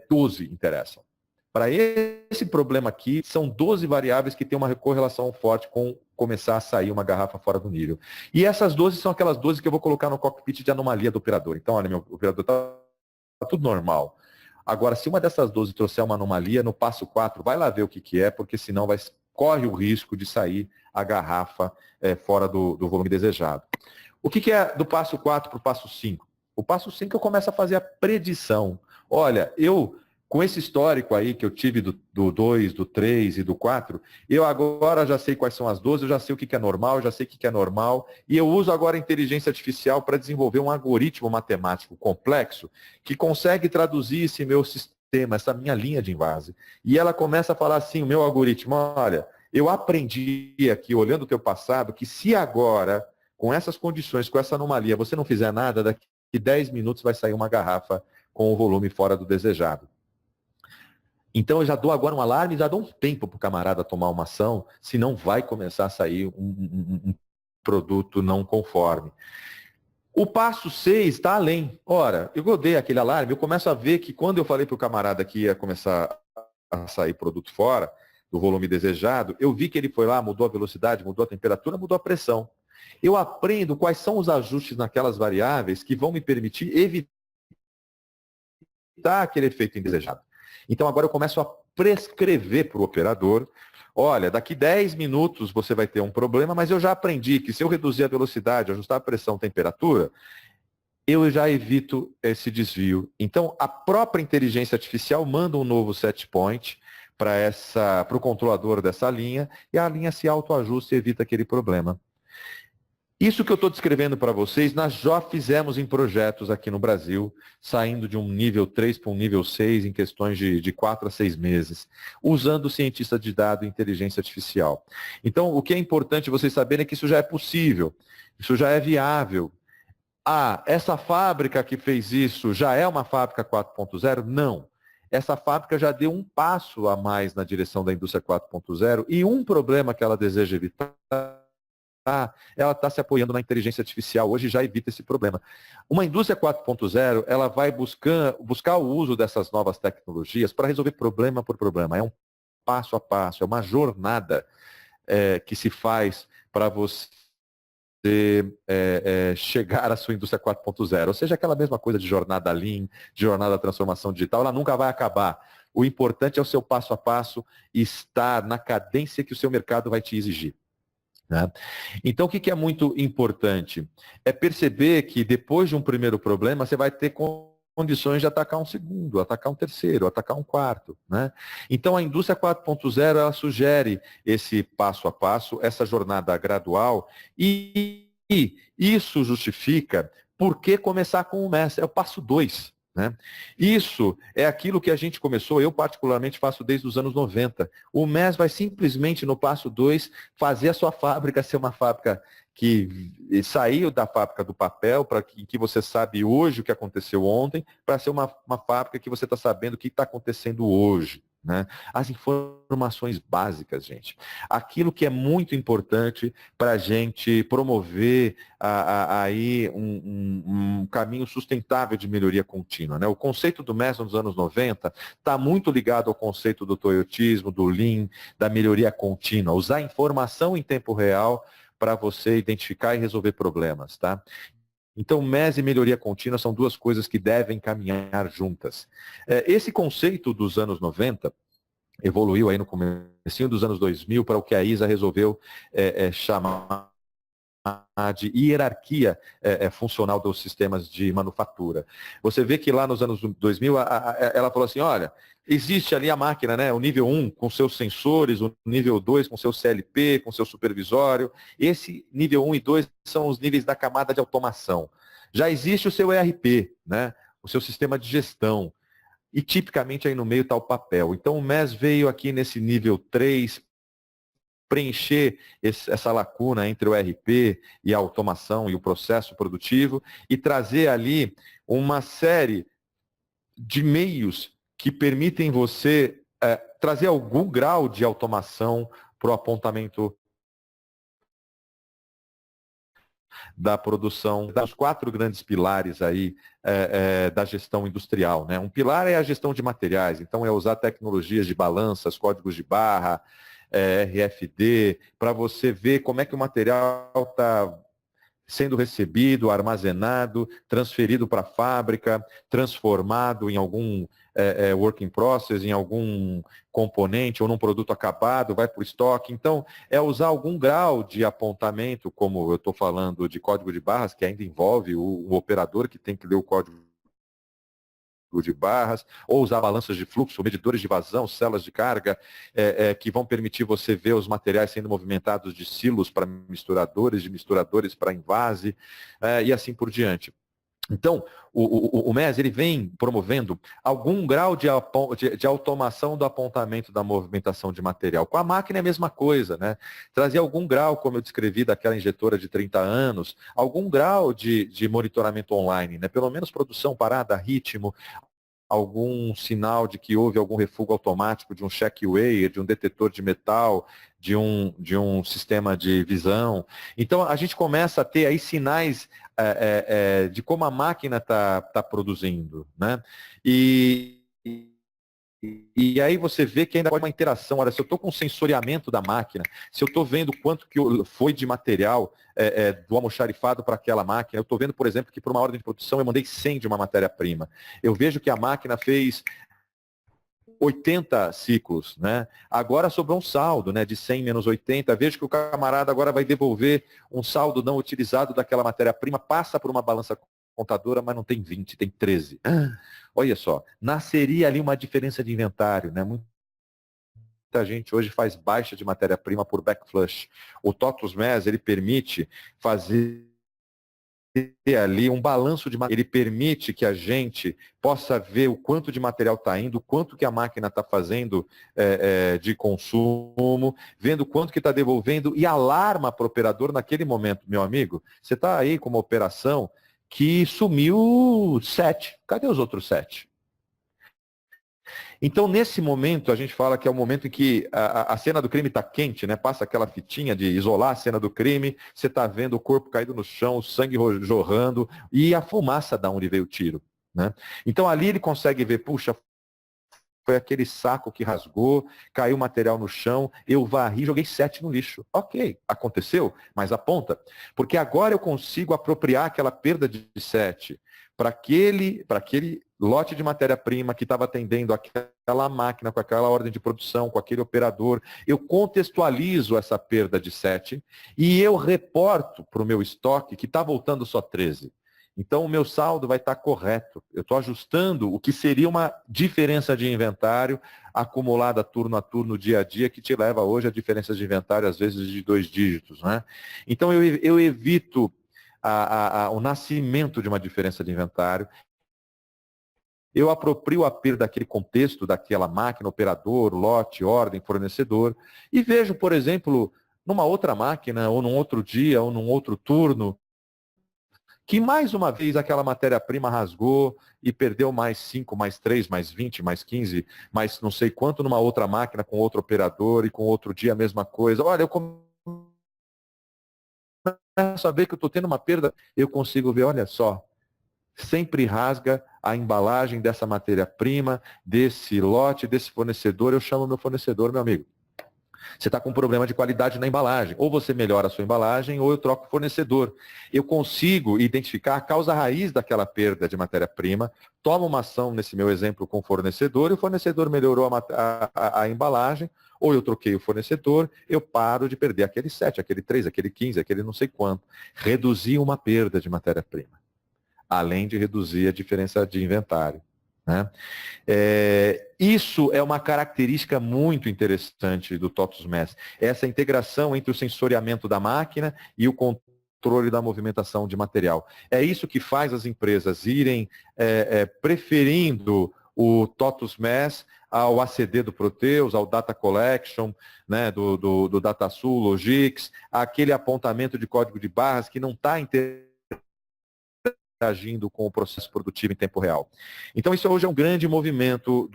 12 interessam. Para esse problema aqui, são 12 variáveis que têm uma correlação forte com começar a sair uma garrafa fora do nível. E essas 12 são aquelas 12 que eu vou colocar no cockpit de anomalia do operador. Então, olha, meu operador está tudo normal. Agora, se uma dessas 12 trouxer uma anomalia, no passo 4, vai lá ver o que é, porque senão corre o risco de sair a garrafa fora do volume desejado. O que é do passo 4 para o passo 5? O passo 5 eu começo a fazer a predição. Olha, com esse histórico aí que eu tive do 2, do 3 e do 4, eu agora já sei quais são as 12, eu já sei o que é normal, eu já sei o que é normal, e eu uso agora a inteligência artificial para desenvolver um algoritmo matemático complexo que consegue traduzir esse meu sistema, essa minha linha de invase. E ela começa a falar assim, o meu algoritmo, olha, eu aprendi aqui, olhando o teu passado, que se agora, com essas condições, com essa anomalia, você não fizer nada, daqui 10 minutos vai sair uma garrafa com o volume fora do desejado. Então eu já dou agora um alarme, já dou um tempo para o camarada tomar uma ação, senão vai começar a sair um produto não conforme. O passo 6 está além. Ora, eu dei aquele alarme, eu começo a ver que quando eu falei para o camarada que ia começar a sair produto fora do volume desejado, eu vi que ele foi lá, mudou a velocidade, mudou a temperatura, mudou a pressão. Eu aprendo quais são os ajustes naquelas variáveis que vão me permitir evitar aquele efeito indesejado. Então agora eu começo a prescrever para o operador, olha, daqui 10 minutos você vai ter um problema, mas eu já aprendi que se eu reduzir a velocidade, ajustar a pressão, temperatura, eu já evito esse desvio. Então a própria inteligência artificial manda um novo set point para o controlador dessa linha e a linha se autoajusta e evita aquele problema. Isso que eu estou descrevendo para vocês, nós já fizemos em projetos aqui no Brasil, saindo de um nível 3 para um nível 6 em questões de 4 a 6 meses, usando cientista de dados e inteligência artificial. Então, o que é importante vocês saberem é que isso já é possível, isso já é viável. Essa fábrica que fez isso já é uma fábrica 4.0? Não. Essa fábrica já deu um passo a mais na direção da indústria 4.0 e um problema que ela deseja evitar, ela está se apoiando na inteligência artificial, hoje já evita esse problema. Uma indústria 4.0, ela vai buscar o uso dessas novas tecnologias para resolver problema por problema. É um passo a passo, é uma jornada que se faz para você chegar à sua indústria 4.0. Ou seja, aquela mesma coisa de jornada Lean, de jornada da transformação digital, ela nunca vai acabar. O importante é o seu passo a passo e estar na cadência que o seu mercado vai te exigir. Né? Então, o que é muito importante? É perceber que depois de um primeiro problema, você vai ter condições de atacar um segundo, atacar um terceiro, atacar um quarto. Né? Então, a indústria 4.0, ela sugere esse passo a passo, essa jornada gradual, e isso justifica por que começar com o MES, é o passo 2. Né? Isso é aquilo que a gente começou, eu particularmente faço desde os anos 90. O MES vai simplesmente no passo 2 fazer a sua fábrica ser uma fábrica que saiu da fábrica do papel, para que você sabe hoje o que aconteceu ontem, para ser uma fábrica que você está sabendo o que está acontecendo hoje. né? As informações básicas, gente. Aquilo que é muito importante para a gente promover aí um caminho sustentável de melhoria contínua, né? O conceito do MES nos anos 90 está muito ligado ao conceito do toyotismo, do Lean, da melhoria contínua. Usar informação em tempo real para você identificar e resolver problemas, tá? Então, MES e melhoria contínua são duas coisas que devem caminhar juntas. Esse conceito dos anos 90 evoluiu aí no comecinho dos anos 2000 para o que a ISA resolveu chamar de hierarquia funcional dos sistemas de manufatura. Você vê que lá nos anos 2000, ela falou assim, olha, existe ali a máquina, né, o nível 1 com seus sensores, o nível 2 com seu CLP, com seu supervisório. Esse nível 1 e 2 são os níveis da camada de automação. Já existe o seu ERP, né, o seu sistema de gestão. E tipicamente aí no meio está o papel. Então o MES veio aqui nesse nível 3, preencher essa lacuna entre o ERP e a automação e o processo produtivo e trazer ali uma série de meios que permitem você trazer algum grau de automação para o apontamento da produção, dos 4 grandes pilares aí da gestão industrial, né? Um pilar é a gestão de materiais, então é usar tecnologias de balanças, códigos de barra, RFD, para você ver como é que o material está sendo recebido, armazenado, transferido para a fábrica, transformado em algum work in process, em algum componente ou num produto acabado, vai para o estoque. Então, é usar algum grau de apontamento, como eu estou falando de código de barras, que ainda envolve o operador que tem que ler o código de barras, ou usar balanças de fluxo, medidores de vazão, células de carga, que vão permitir você ver os materiais sendo movimentados de silos para misturadores, de misturadores para envase, e assim por diante. Então, o MES ele vem promovendo algum grau de automação do apontamento da movimentação de material. Com a máquina é a mesma coisa, né? Trazer algum grau, como eu descrevi, daquela injetora de 30 anos, algum grau de monitoramento online, né? Pelo menos produção parada, ritmo, algum sinal de que houve algum refúgio automático de um check weigher, de um detetor de metal, de um sistema de visão. Então, a gente começa a ter aí sinais de como a máquina está produzindo, né? E aí você vê que ainda pode uma interação. Olha, se eu estou com o sensoriamento da máquina, se eu estou vendo quanto que foi de material do almoxarifado para aquela máquina, eu estou vendo, por exemplo, que para uma ordem de produção eu mandei 100 de uma matéria-prima. Eu vejo que a máquina fez 80 ciclos, né? Agora sobrou um saldo, né, de 100 menos 80. Vejo que o camarada agora vai devolver um saldo não utilizado daquela matéria-prima, passa por uma balança contadora, mas não tem 20, tem 13. Olha só, nasceria ali uma diferença de inventário, né? Muita gente hoje faz baixa de matéria-prima por backflush. O TOTUS MES, ele permite fazer ali um balanço de material, ele permite que a gente possa ver o quanto de material está indo, o quanto que a máquina está fazendo de consumo, vendo quanto que está devolvendo e alarma para o operador naquele momento, meu amigo, você está aí com uma operação que sumiu 7, cadê os outros 7? Então, nesse momento, a gente fala que é o momento em que a cena do crime está quente, né? Passa aquela fitinha de isolar a cena do crime, você está vendo o corpo caído no chão, o sangue jorrando e a fumaça da onde veio o tiro, né? Então, ali ele consegue ver, puxa, foi aquele saco que rasgou, caiu material no chão, eu varri, joguei 7 no lixo. Ok, aconteceu, mas aponta. Porque agora eu consigo apropriar aquela perda de 7 para aquele lote de matéria-prima que estava atendendo aquela máquina, com aquela ordem de produção, com aquele operador. Eu contextualizo essa perda de 7 e eu reporto para o meu estoque que está voltando só 13. Então, o meu saldo vai estar correto. Eu estou ajustando o que seria uma diferença de inventário acumulada turno a turno, dia a dia, que te leva hoje a diferença de inventário, às vezes, de 2 dígitos, né? Então, eu evito o nascimento de uma diferença de inventário. Eu aproprio a perda daquele contexto, daquela máquina, operador, lote, ordem, fornecedor, e vejo, por exemplo, numa outra máquina, ou num outro dia, ou num outro turno, que mais uma vez aquela matéria-prima rasgou e perdeu mais 5, mais 3, mais 20, mais 15, mais não sei quanto numa outra máquina com outro operador e com outro dia a mesma coisa. Olha, eu começo a ver que eu estou tendo uma perda, eu consigo ver, olha só, sempre rasga a embalagem dessa matéria-prima, desse lote, desse fornecedor, eu chamo meu fornecedor, meu amigo. Você está com um problema de qualidade na embalagem. Ou você melhora a sua embalagem, ou eu troco o fornecedor. Eu consigo identificar a causa raiz daquela perda de matéria-prima, tomo uma ação, nesse meu exemplo, com o fornecedor, e o fornecedor melhorou a embalagem, ou eu troquei o fornecedor, eu paro de perder aquele 7, aquele 3, aquele 15, aquele não sei quanto. Reduzi uma perda de matéria-prima, além de reduzir a diferença de inventário. Né? Isso é uma característica muito interessante do TOTUS MES. Essa integração entre o sensoriamento da máquina e o controle da movimentação de material. É isso que faz as empresas irem preferindo o TOTUS MES ao ACD do Proteus, ao Data Collection, né, do DataSul, Logix, aquele apontamento de código de barras que não está agindo com o processo produtivo em tempo real. Então, isso hoje é um grande movimento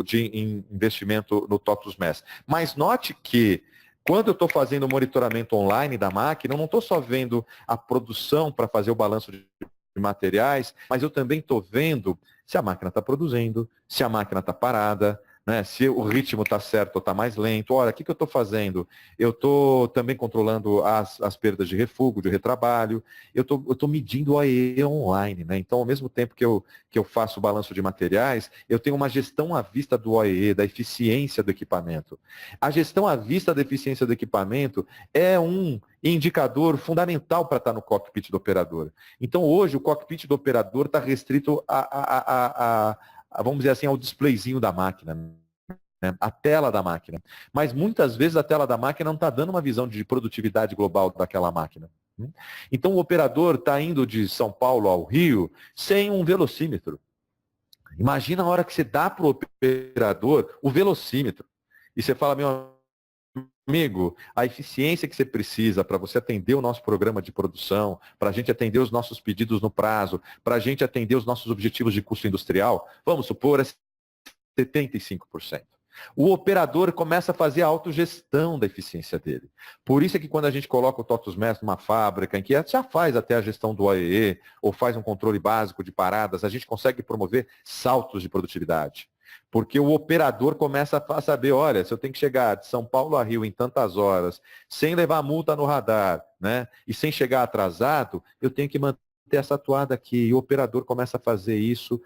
de investimento no TOTUS MES. Mas note que, quando eu estou fazendo o monitoramento online da máquina, eu não estou só vendo a produção para fazer o balanço de materiais, mas eu também estou vendo se a máquina está produzindo, se a máquina está parada, né, se o ritmo está certo ou está mais lento. Olha, o que eu estou fazendo? Eu estou também controlando as perdas de refúgio, de retrabalho, eu estou medindo o OEE online. Né? Então, ao mesmo tempo que eu faço o balanço de materiais, eu tenho uma gestão à vista do OEE, da eficiência do equipamento. A gestão à vista da eficiência do equipamento é um indicador fundamental para estar no cockpit do operador. Então, hoje, o cockpit do operador está restrito vamos dizer assim, ao displayzinho da máquina, né? A tela da máquina. Mas muitas vezes a tela da máquina não está dando uma visão de produtividade global daquela máquina. Então o operador está indo de São Paulo ao Rio sem um velocímetro. Imagina a hora que você dá para o operador o velocímetro. E você fala, meu amigo, a eficiência que você precisa para você atender o nosso programa de produção, para a gente atender os nossos pedidos no prazo, para a gente atender os nossos objetivos de custo industrial, vamos supor, é 75%. O operador começa a fazer a autogestão da eficiência dele. Por isso é que quando a gente coloca o TOTUS MES numa fábrica, em que já faz até a gestão do OEE, ou faz um controle básico de paradas, a gente consegue promover saltos de produtividade. Porque o operador começa a saber, olha, se eu tenho que chegar de São Paulo a Rio em tantas horas, sem levar multa no radar, né, e sem chegar atrasado, eu tenho que manter essa atuada aqui. E o operador começa a fazer isso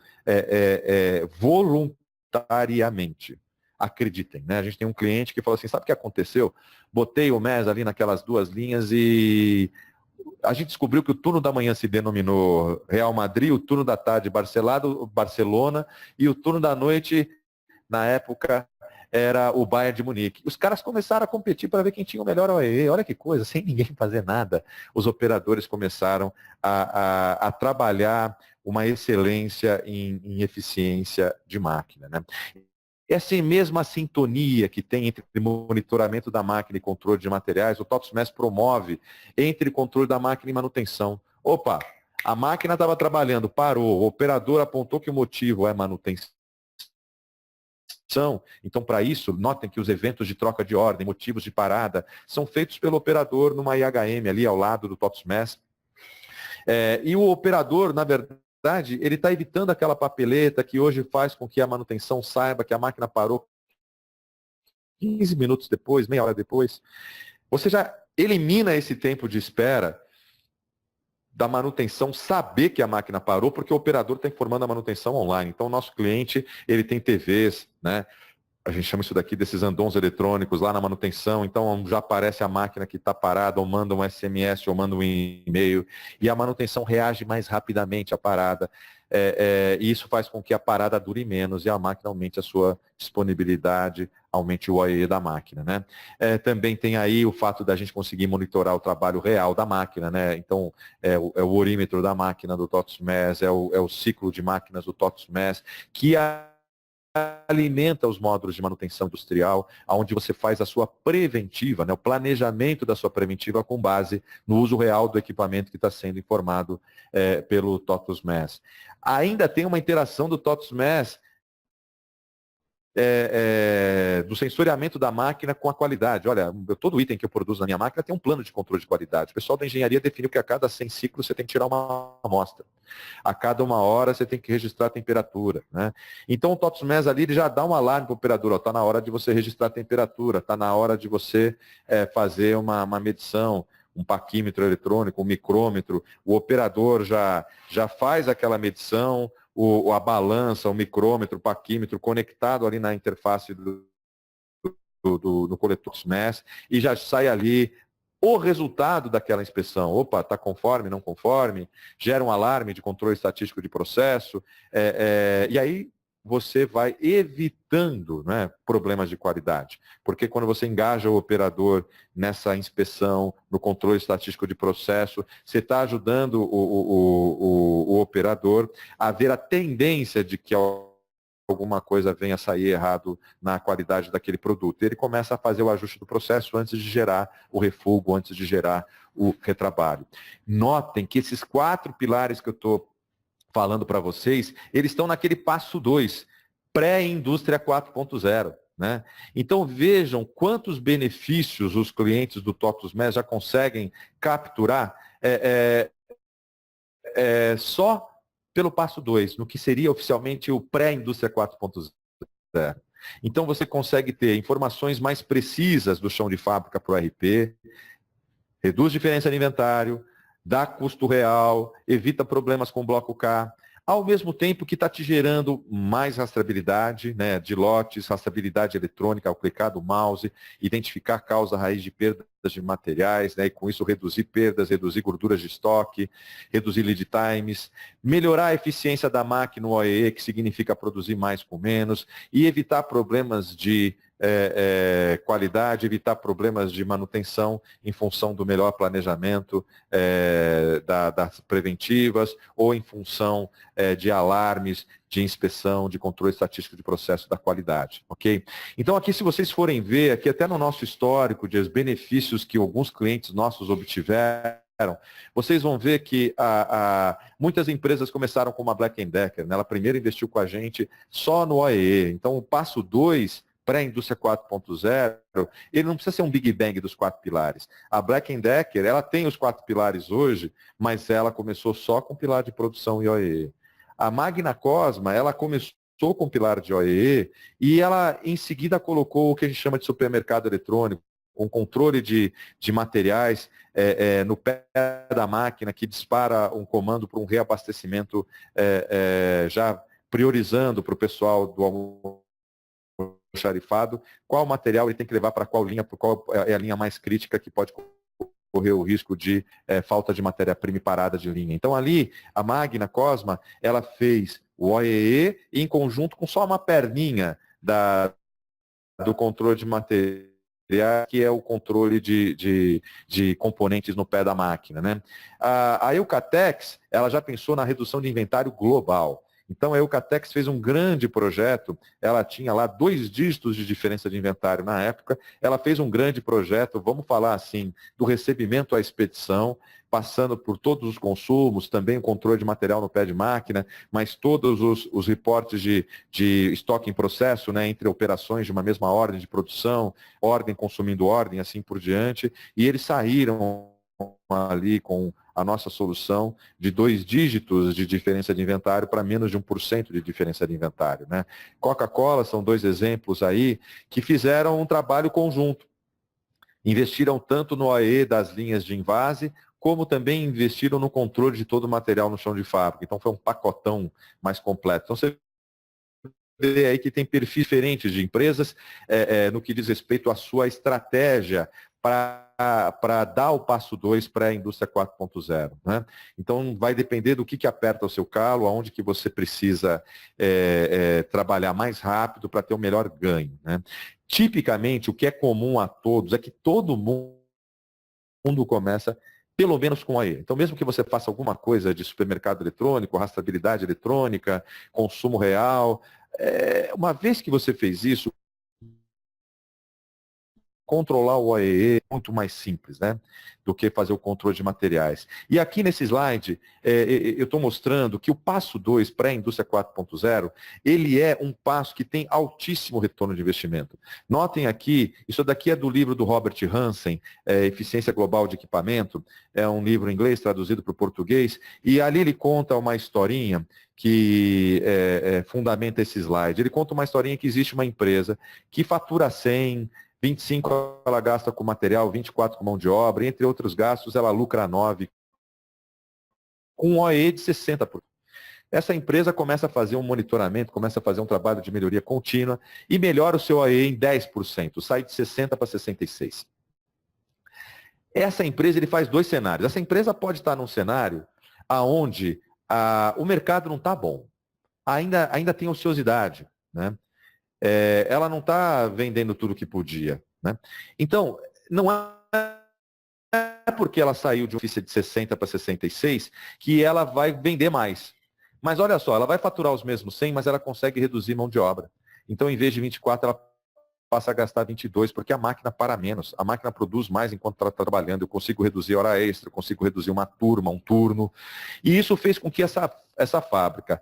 voluntariamente. Acreditem, né? A gente tem um cliente que falou assim, sabe o que aconteceu? Botei o MES ali naquelas duas linhas e a gente descobriu que o turno da manhã se denominou Real Madrid, o turno da tarde Barcelona e o turno da noite, na época, era o Bayern de Munique. Os caras começaram a competir para ver quem tinha o melhor OEE. Olha que coisa, sem ninguém fazer nada. Os operadores começaram a trabalhar uma excelência em eficiência de máquina. Né? Essa mesma sintonia que tem entre monitoramento da máquina e controle de materiais, o TOTUS MES promove entre controle da máquina e manutenção. Opa, a máquina estava trabalhando, parou, o operador apontou que o motivo é manutenção. Então, para isso, notem que os eventos de troca de ordem, motivos de parada, são feitos pelo operador numa IHM ali ao lado do TOTUS MES. E o operador, na verdade, ele está evitando aquela papeleta que hoje faz com que a manutenção saiba que a máquina parou 15 minutos depois, meia hora depois. Você já elimina esse tempo de espera da manutenção saber que a máquina parou, porque o operador está informando a manutenção online. Então, o nosso cliente, ele tem TVs, né? A gente chama isso daqui desses andons eletrônicos lá na manutenção, então já aparece a máquina que está parada, ou manda um SMS, ou manda um e-mail, e a manutenção reage mais rapidamente à parada, e isso faz com que a parada dure menos e a máquina aumente a sua disponibilidade, aumente o OEE da máquina. Né? Também tem aí o fato da gente conseguir monitorar o trabalho real da máquina, né? Então é o orímetro da máquina do TOTUS MES, é o ciclo de máquinas do TOTUS MES, que alimenta os módulos de manutenção industrial, onde você faz a sua preventiva, né, o planejamento da sua preventiva com base no uso real do equipamento que está sendo informado pelo TOTUS MES. Ainda tem uma interação do TOTUS MES do sensoriamento da máquina com a qualidade. Olha, todo item que eu produzo na minha máquina tem um plano de controle de qualidade. O pessoal da engenharia definiu que a cada 100 ciclos você tem que tirar uma amostra. A cada 1 hora você tem que registrar a temperatura. Né? Então o TOTUS MES ali ele já dá um alarme para o operador. Está na hora de você registrar a temperatura, está na hora de você fazer uma medição, um paquímetro eletrônico, um micrômetro. O operador já faz aquela medição, a balança, o micrômetro, o paquímetro conectado ali na interface do coletor MES e já sai ali o resultado daquela inspeção. Opa, está conforme, não conforme, gera um alarme de controle estatístico de processo, e aí você vai evitando, né, problemas de qualidade. Porque quando você engaja o operador nessa inspeção, no controle estatístico de processo, você está ajudando o operador a ver a tendência de que alguma coisa venha a sair errado na qualidade daquele produto. Ele começa a fazer o ajuste do processo antes de gerar o refugo, antes de gerar o retrabalho. Notem que esses 4 pilares que eu estou falando para vocês, eles estão naquele passo 2, pré-indústria 4.0. Né? Então vejam quantos benefícios os clientes do TOTUS MES já conseguem capturar só pelo passo 2, no que seria oficialmente o pré-indústria 4.0. Então você consegue ter informações mais precisas do chão de fábrica para o RP, reduz diferença de inventário, dá custo real, evita problemas com o bloco K, ao mesmo tempo que está te gerando mais rastreabilidade, né, de lotes, rastreabilidade eletrônica ao clicar do mouse, identificar causa raiz de perdas de materiais, né, e com isso reduzir perdas, reduzir gorduras de estoque, reduzir lead times, melhorar a eficiência da máquina no OEE, que significa produzir mais com menos, e evitar problemas de qualidade, evitar problemas de manutenção em função do melhor planejamento das preventivas ou em função de alarmes, de inspeção, de controle estatístico de processo da qualidade, ok? Então aqui, se vocês forem ver, aqui até no nosso histórico de os benefícios que alguns clientes nossos obtiveram, vocês vão ver que muitas empresas começaram com uma Black & Decker, né? Ela primeiro investiu com a gente só no OEE, então o passo 2, pré-indústria 4.0, ele não precisa ser um Big Bang dos 4 pilares. A Black & Decker, ela tem os 4 pilares hoje, mas ela começou só com pilar de produção e OEE. A Magna Cosma, ela começou com pilar de OEE e ela em seguida colocou o que a gente chama de supermercado eletrônico, com controle de materiais no pé da máquina, que dispara um comando para um reabastecimento já priorizando para o pessoal do almoxarifado qual material ele tem que levar para qual linha, por qual é a linha mais crítica que pode correr o risco de falta de matéria-prima e parada de linha. Então ali, a Magna Cosma, ela fez o OEE em conjunto com só uma perninha do controle de material, que é o controle de componentes no pé da máquina. Né? A Eucatex, ela já pensou na redução de inventário global. Então a Eucatex fez um grande projeto, ela tinha lá 2 dígitos de diferença de inventário na época, ela fez um grande projeto, vamos falar assim, do recebimento à expedição, passando por todos os consumos, também o controle de material no pé de máquina, mas todos os reportes de estoque em processo, né, entre operações de uma mesma ordem de produção, ordem consumindo ordem, assim por diante, e eles saíram ali com a nossa solução de 2 dígitos de diferença de inventário para menos de 1% de diferença de inventário. Né? Coca-Cola são 2 exemplos aí que fizeram um trabalho conjunto. Investiram tanto no OEE das linhas de invase, como também investiram no controle de todo o material no chão de fábrica. Então foi um pacotão mais completo. Então você vê aí que tem perfis diferentes de empresas no que diz respeito à sua estratégia para dar o passo 2 para a indústria 4.0. Né? Então, vai depender do que aperta o seu calo, aonde que você precisa trabalhar mais rápido para ter o melhor ganho. Né? Tipicamente, o que é comum a todos é que todo mundo começa pelo menos com OAE. Então, mesmo que você faça alguma coisa de supermercado eletrônico, rastreabilidade eletrônica, consumo real, uma vez que você fez isso, controlar o OEE é muito mais simples, né, do que fazer o controle de materiais. E aqui nesse slide, eu estou mostrando que o passo 2 para a indústria 4.0, ele é um passo que tem altíssimo retorno de investimento. Notem aqui, isso daqui é do livro do Robert Hansen, Eficiência Global de Equipamento, é um livro em inglês traduzido para o português, e ali ele conta uma historinha que fundamenta esse slide. Ele conta uma historinha que existe uma empresa que fatura 100, 25 ela gasta com material, 24 com mão de obra, entre outros gastos ela lucra 9, com um OE de 60%. Essa empresa começa a fazer um monitoramento, começa a fazer um trabalho de melhoria contínua e melhora o seu OE em 10%, sai de 60 para 66. Essa empresa ele faz dois cenários. Essa empresa pode estar num cenário onde o mercado não está bom, ainda tem ociosidade, né? Ela não está vendendo tudo que podia, né? Então, não é porque ela saiu de uma eficiência de 60 para 66 que ela vai vender mais. Mas olha só, ela vai faturar os mesmos 100, mas ela consegue reduzir mão de obra. Então, em vez de 24, ela passa a gastar 22, porque a máquina para menos. A máquina produz mais enquanto ela está trabalhando. Eu consigo reduzir hora extra, eu consigo reduzir uma turma, um turno. E isso fez com que essa fábrica,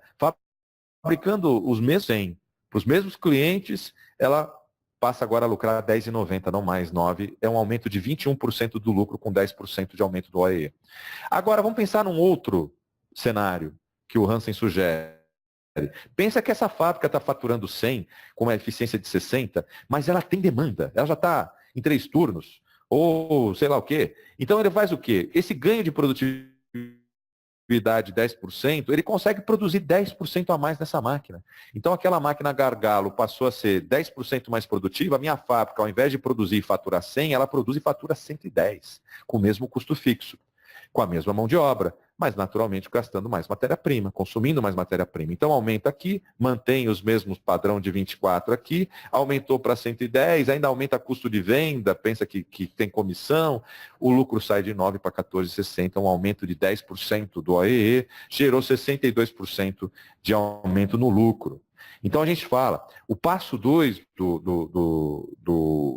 fabricando os mesmos 100, para os mesmos clientes, ela passa agora a lucrar R$10,90, não mais 9. É um aumento de 21% do lucro com 10% de aumento do OEE. Agora, vamos pensar num outro cenário que o Hansen sugere. Pensa que essa fábrica está faturando 100 com uma eficiência de 60, mas ela tem demanda. Ela já está em 3 turnos, ou sei lá o quê. Então, ele faz o quê? Esse ganho de produtividade 10%, ele consegue produzir 10% a mais nessa máquina. Então, aquela máquina gargalo passou a ser 10% mais produtiva, a minha fábrica, ao invés de produzir e faturar 100, ela produz e fatura 110, com o mesmo custo fixo, com a mesma mão de obra, mas naturalmente gastando mais matéria-prima, consumindo mais matéria-prima. Então, aumenta aqui, mantém os mesmos padrão de 24 aqui, aumentou para 110, ainda aumenta custo de venda, pensa que tem comissão, o lucro sai de 9 para 14,60, um aumento de 10% do OEE, gerou 62% de aumento no lucro. Então a gente fala, o passo 2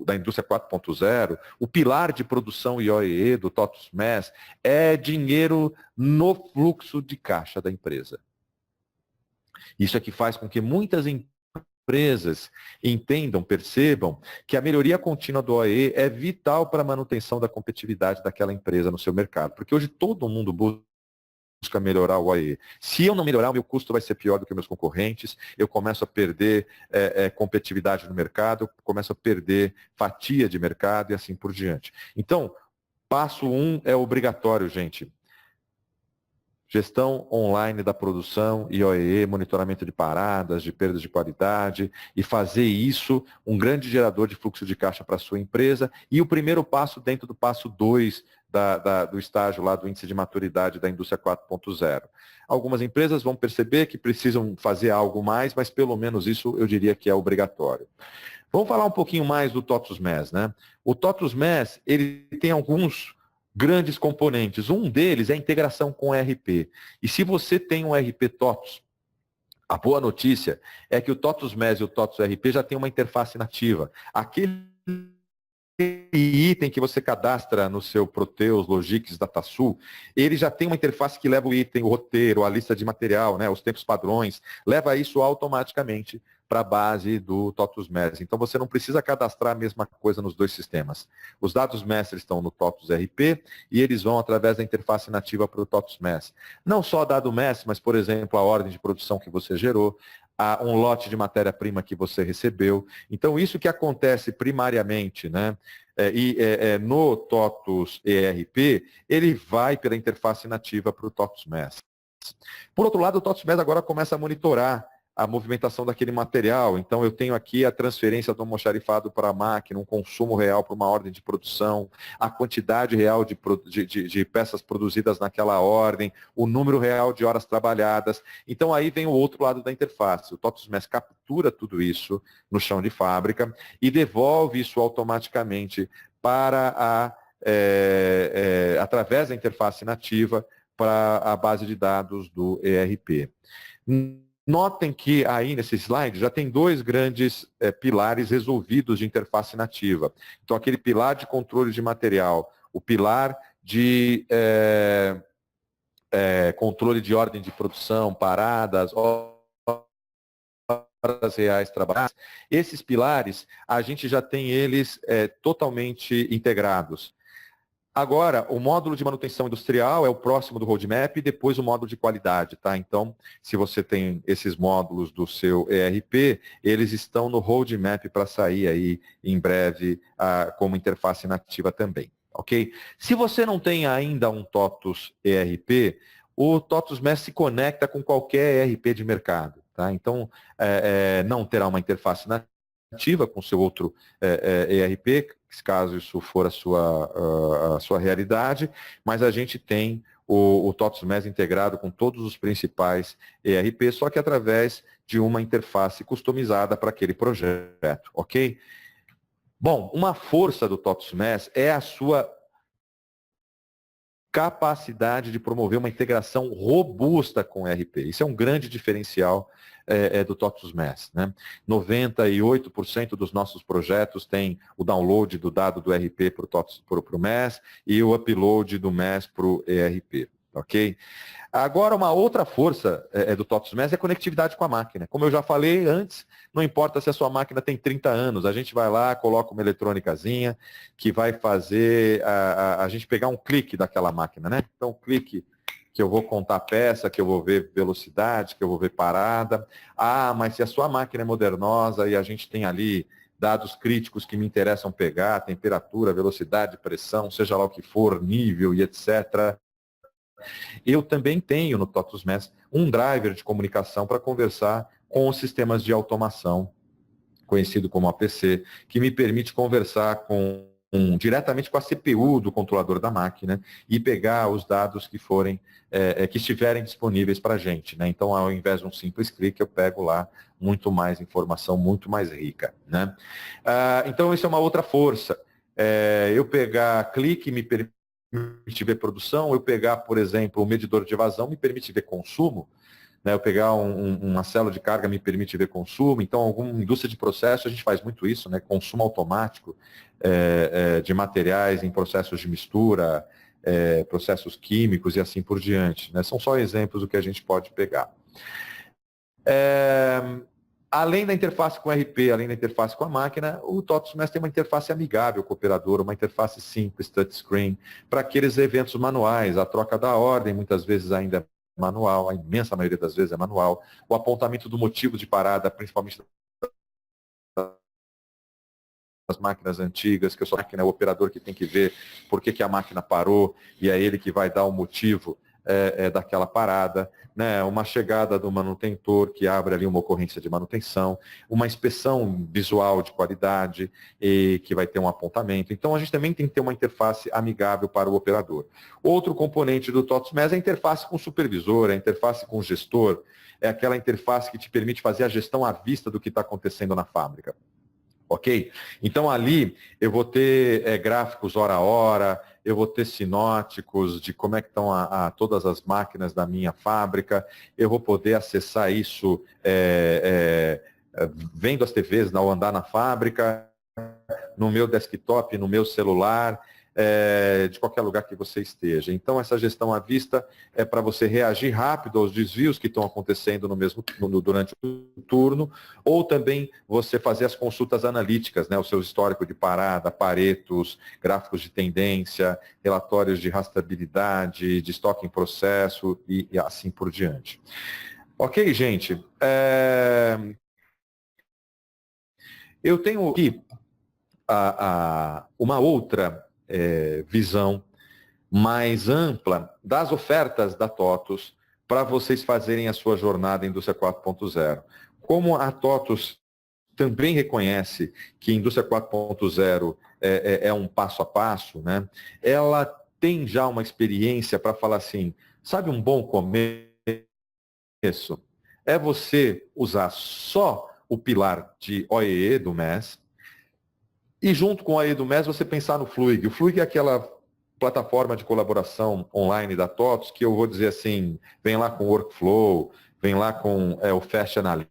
da indústria 4.0, o pilar de produção e OEE do TOTUS MES é dinheiro no fluxo de caixa da empresa. Isso é que faz com que muitas empresas entendam, percebam que a melhoria contínua do OEE é vital para a manutenção da competitividade daquela empresa no seu mercado. Porque hoje todo mundo busca melhorar o OEE. Se eu não melhorar, o meu custo vai ser pior do que meus concorrentes, eu começo a perder competitividade no mercado, começo a perder fatia de mercado e assim por diante. Então, passo 1 é obrigatório, gente. Gestão online da produção e OEE, monitoramento de paradas, de perdas de qualidade, e fazer isso um grande gerador de fluxo de caixa para a sua empresa. E o primeiro passo dentro do passo 2 do estágio lá do índice de maturidade da indústria 4.0. Algumas empresas vão perceber que precisam fazer algo mais, mas pelo menos isso eu diria que é obrigatório. Vamos falar um pouquinho mais do TOTUS MES, né? O TOTUS MES, ele tem alguns grandes componentes. Um deles é a integração com o ERP. E se você tem um ERP TOTUS, a boa notícia é que o TOTUS MES e o TOTUS ERP já tem uma interface nativa. Aquele item que você cadastra no seu Proteus, Logix, DataSul, ele já tem uma interface que leva o item, o roteiro, a lista de material, né, os tempos padrões, leva isso automaticamente para a base do TOTUS MES. Então, você não precisa cadastrar a mesma coisa nos dois sistemas. Os dados mestres estão no TOTUS RP e eles vão através da interface nativa para o TOTUS MES. Não só dado mestre, mas, por exemplo, a ordem de produção que você gerou, um lote de matéria-prima que você recebeu. Então, isso que acontece primariamente, né, no TOTUS ERP, ele vai pela interface nativa para o TOTUS MES. Por outro lado, o TOTUS MES agora começa a monitorar a movimentação daquele material. Então, eu tenho aqui a transferência do almoxarifado para a máquina, um consumo real para uma ordem de produção, a quantidade real de peças produzidas naquela ordem, o número real de horas trabalhadas. Então, aí vem o outro lado da interface. O TOTUS MES captura tudo isso no chão de fábrica e devolve isso automaticamente para através da interface nativa para a base de dados do ERP. Notem que aí nesse slide já tem dois grandes pilares resolvidos de interface nativa. Então, aquele pilar de controle de material, o pilar de controle de ordem de produção, paradas, horas reais trabalhadas, esses pilares, a gente já tem eles totalmente integrados. Agora, o módulo de manutenção industrial é o próximo do roadmap e depois o módulo de qualidade, tá? Então, se você tem esses módulos do seu ERP, eles estão no roadmap para sair aí em breve como interface nativa também, ok? Se você não tem ainda um TOTUS ERP, o TOTUS MES se conecta com qualquer ERP de mercado, tá? Então, não terá uma interface nativa com seu outro ERP, caso isso for a sua realidade, mas a gente tem o TOTUS MES integrado com todos os principais ERP, só que através de uma interface customizada para aquele projeto, ok? Bom, uma força do TOTUS MES é a sua capacidade de promover uma integração robusta com o ERP. Isso é um grande diferencial do TOTUS MES. Né? 98% dos nossos projetos tem o download do dado do ERP para o MES e o upload do MES para o ERP. Ok? Agora, uma outra força do TOTUS MES é a conectividade com a máquina. Como eu já falei antes, não importa se a sua máquina tem 30 anos, a gente vai lá, coloca uma eletrônicazinha que vai fazer a gente pegar um clique daquela máquina, né? Então, clique que eu vou contar peça, que eu vou ver velocidade, que eu vou ver parada. Ah, mas se a sua máquina é modernosa e a gente tem ali dados críticos que me interessam pegar, temperatura, velocidade, pressão, seja lá o que for, nível e etc., eu também tenho no TOTUS MES um driver de comunicação para conversar com os sistemas de automação, conhecido como APC, que me permite conversar diretamente com a CPU do controlador da máquina e pegar os dados que estiverem disponíveis para a gente. Né? Então, ao invés de um simples clique, eu pego lá muito mais informação, muito mais rica. Né? Então, isso é uma outra força. Eu pegar clique me permite ver produção, eu pegar, por exemplo, o medidor de evasão me permite ver consumo, né? Eu pegar uma célula de carga me permite ver consumo, então alguma indústria de processo a gente faz muito isso, né? Consumo automático de materiais em processos de mistura, processos químicos e assim por diante. Né? São só exemplos do que a gente pode pegar. Além da interface com o RP, além da interface com a máquina, o TOTUS MES tem uma interface amigável com o operador, uma interface simples, touchscreen, para aqueles eventos manuais, a troca da ordem, muitas vezes ainda é manual, a imensa maioria das vezes é manual, o apontamento do motivo de parada, principalmente das máquinas antigas, que a sua máquina é o operador que tem que ver por que a máquina parou, e é ele que vai dar o motivo daquela parada, né? Uma chegada do manutentor que abre ali uma ocorrência de manutenção, uma inspeção visual de qualidade e que vai ter um apontamento. Então, a gente também tem que ter uma interface amigável para o operador. Outro componente do TOTUS MES é a interface com o supervisor, a interface com o gestor, é aquela interface que te permite fazer a gestão à vista do que está acontecendo na fábrica. Ok? Então, ali eu vou ter gráficos hora a hora, eu vou ter sinóticos de como é que estão todas as máquinas da minha fábrica, eu vou poder acessar isso vendo as TVs ao andar na fábrica, no meu desktop, no meu celular, de qualquer lugar que você esteja. Então, essa gestão à vista é para você reagir rápido aos desvios que estão acontecendo durante o turno, ou também você fazer as consultas analíticas, né, o seu histórico de parada, paretos, gráficos de tendência, relatórios de rastreabilidade, de estoque em processo e assim por diante. Ok, gente? Eu tenho aqui uma outra visão mais ampla das ofertas da TOTUS para vocês fazerem a sua jornada em Indústria 4.0. Como a TOTUS também reconhece que a Indústria 4.0 é um passo a passo, né? Ela tem já uma experiência para falar assim, sabe um bom começo? É você usar só o pilar de OEE do MES, E junto com a EduMES, você pensar no Fluig. O Fluig é aquela plataforma de colaboração online da TOTVS, que eu vou dizer assim, vem lá com Workflow, vem lá com o Fast Analytics,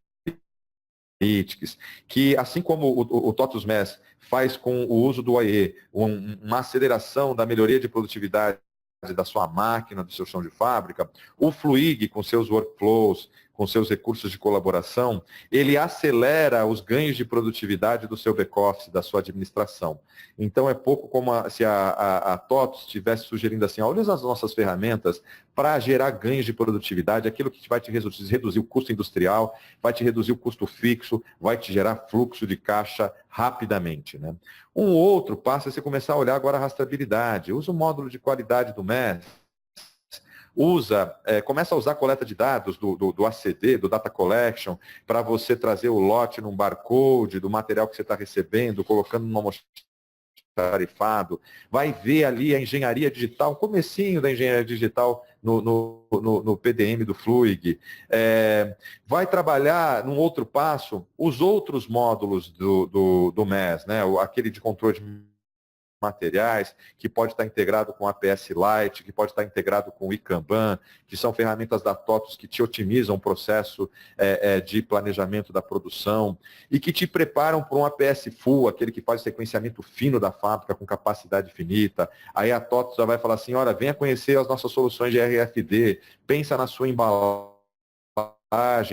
que assim como o TOTVS MES faz com o uso do OIE, uma aceleração da melhoria de produtividade da sua máquina, do seu chão de fábrica, o Fluig, com seus workflows, com seus recursos de colaboração, ele acelera os ganhos de produtividade do seu back-office, da sua administração. Então, é pouco como se a TOTVS estivesse sugerindo assim, olha as nossas ferramentas para gerar ganhos de produtividade, aquilo que vai te reduzir o custo industrial, vai te reduzir o custo fixo, vai te gerar fluxo de caixa rapidamente. Né? Um outro passo é você começar a olhar agora a rastreabilidade. Usa o módulo de qualidade do MES, começa a usar a coleta de dados do ACD, do Data Collection, para você trazer o lote num barcode do material que você está recebendo, colocando numa tarifado, vai ver ali a engenharia digital, o comecinho da engenharia digital no PDM do Fluig, vai trabalhar num outro passo os outros módulos do MES, né? Aquele de controle de materiais, que pode estar integrado com a APS Lite, que pode estar integrado com o iKanban, que são ferramentas da TOTVS que te otimizam o processo de planejamento da produção e que te preparam para um APS Full, aquele que faz o sequenciamento fino da fábrica com capacidade finita. Aí a TOTVS já vai falar assim, olha, venha conhecer as nossas soluções de RFD, pensa na sua embalagem,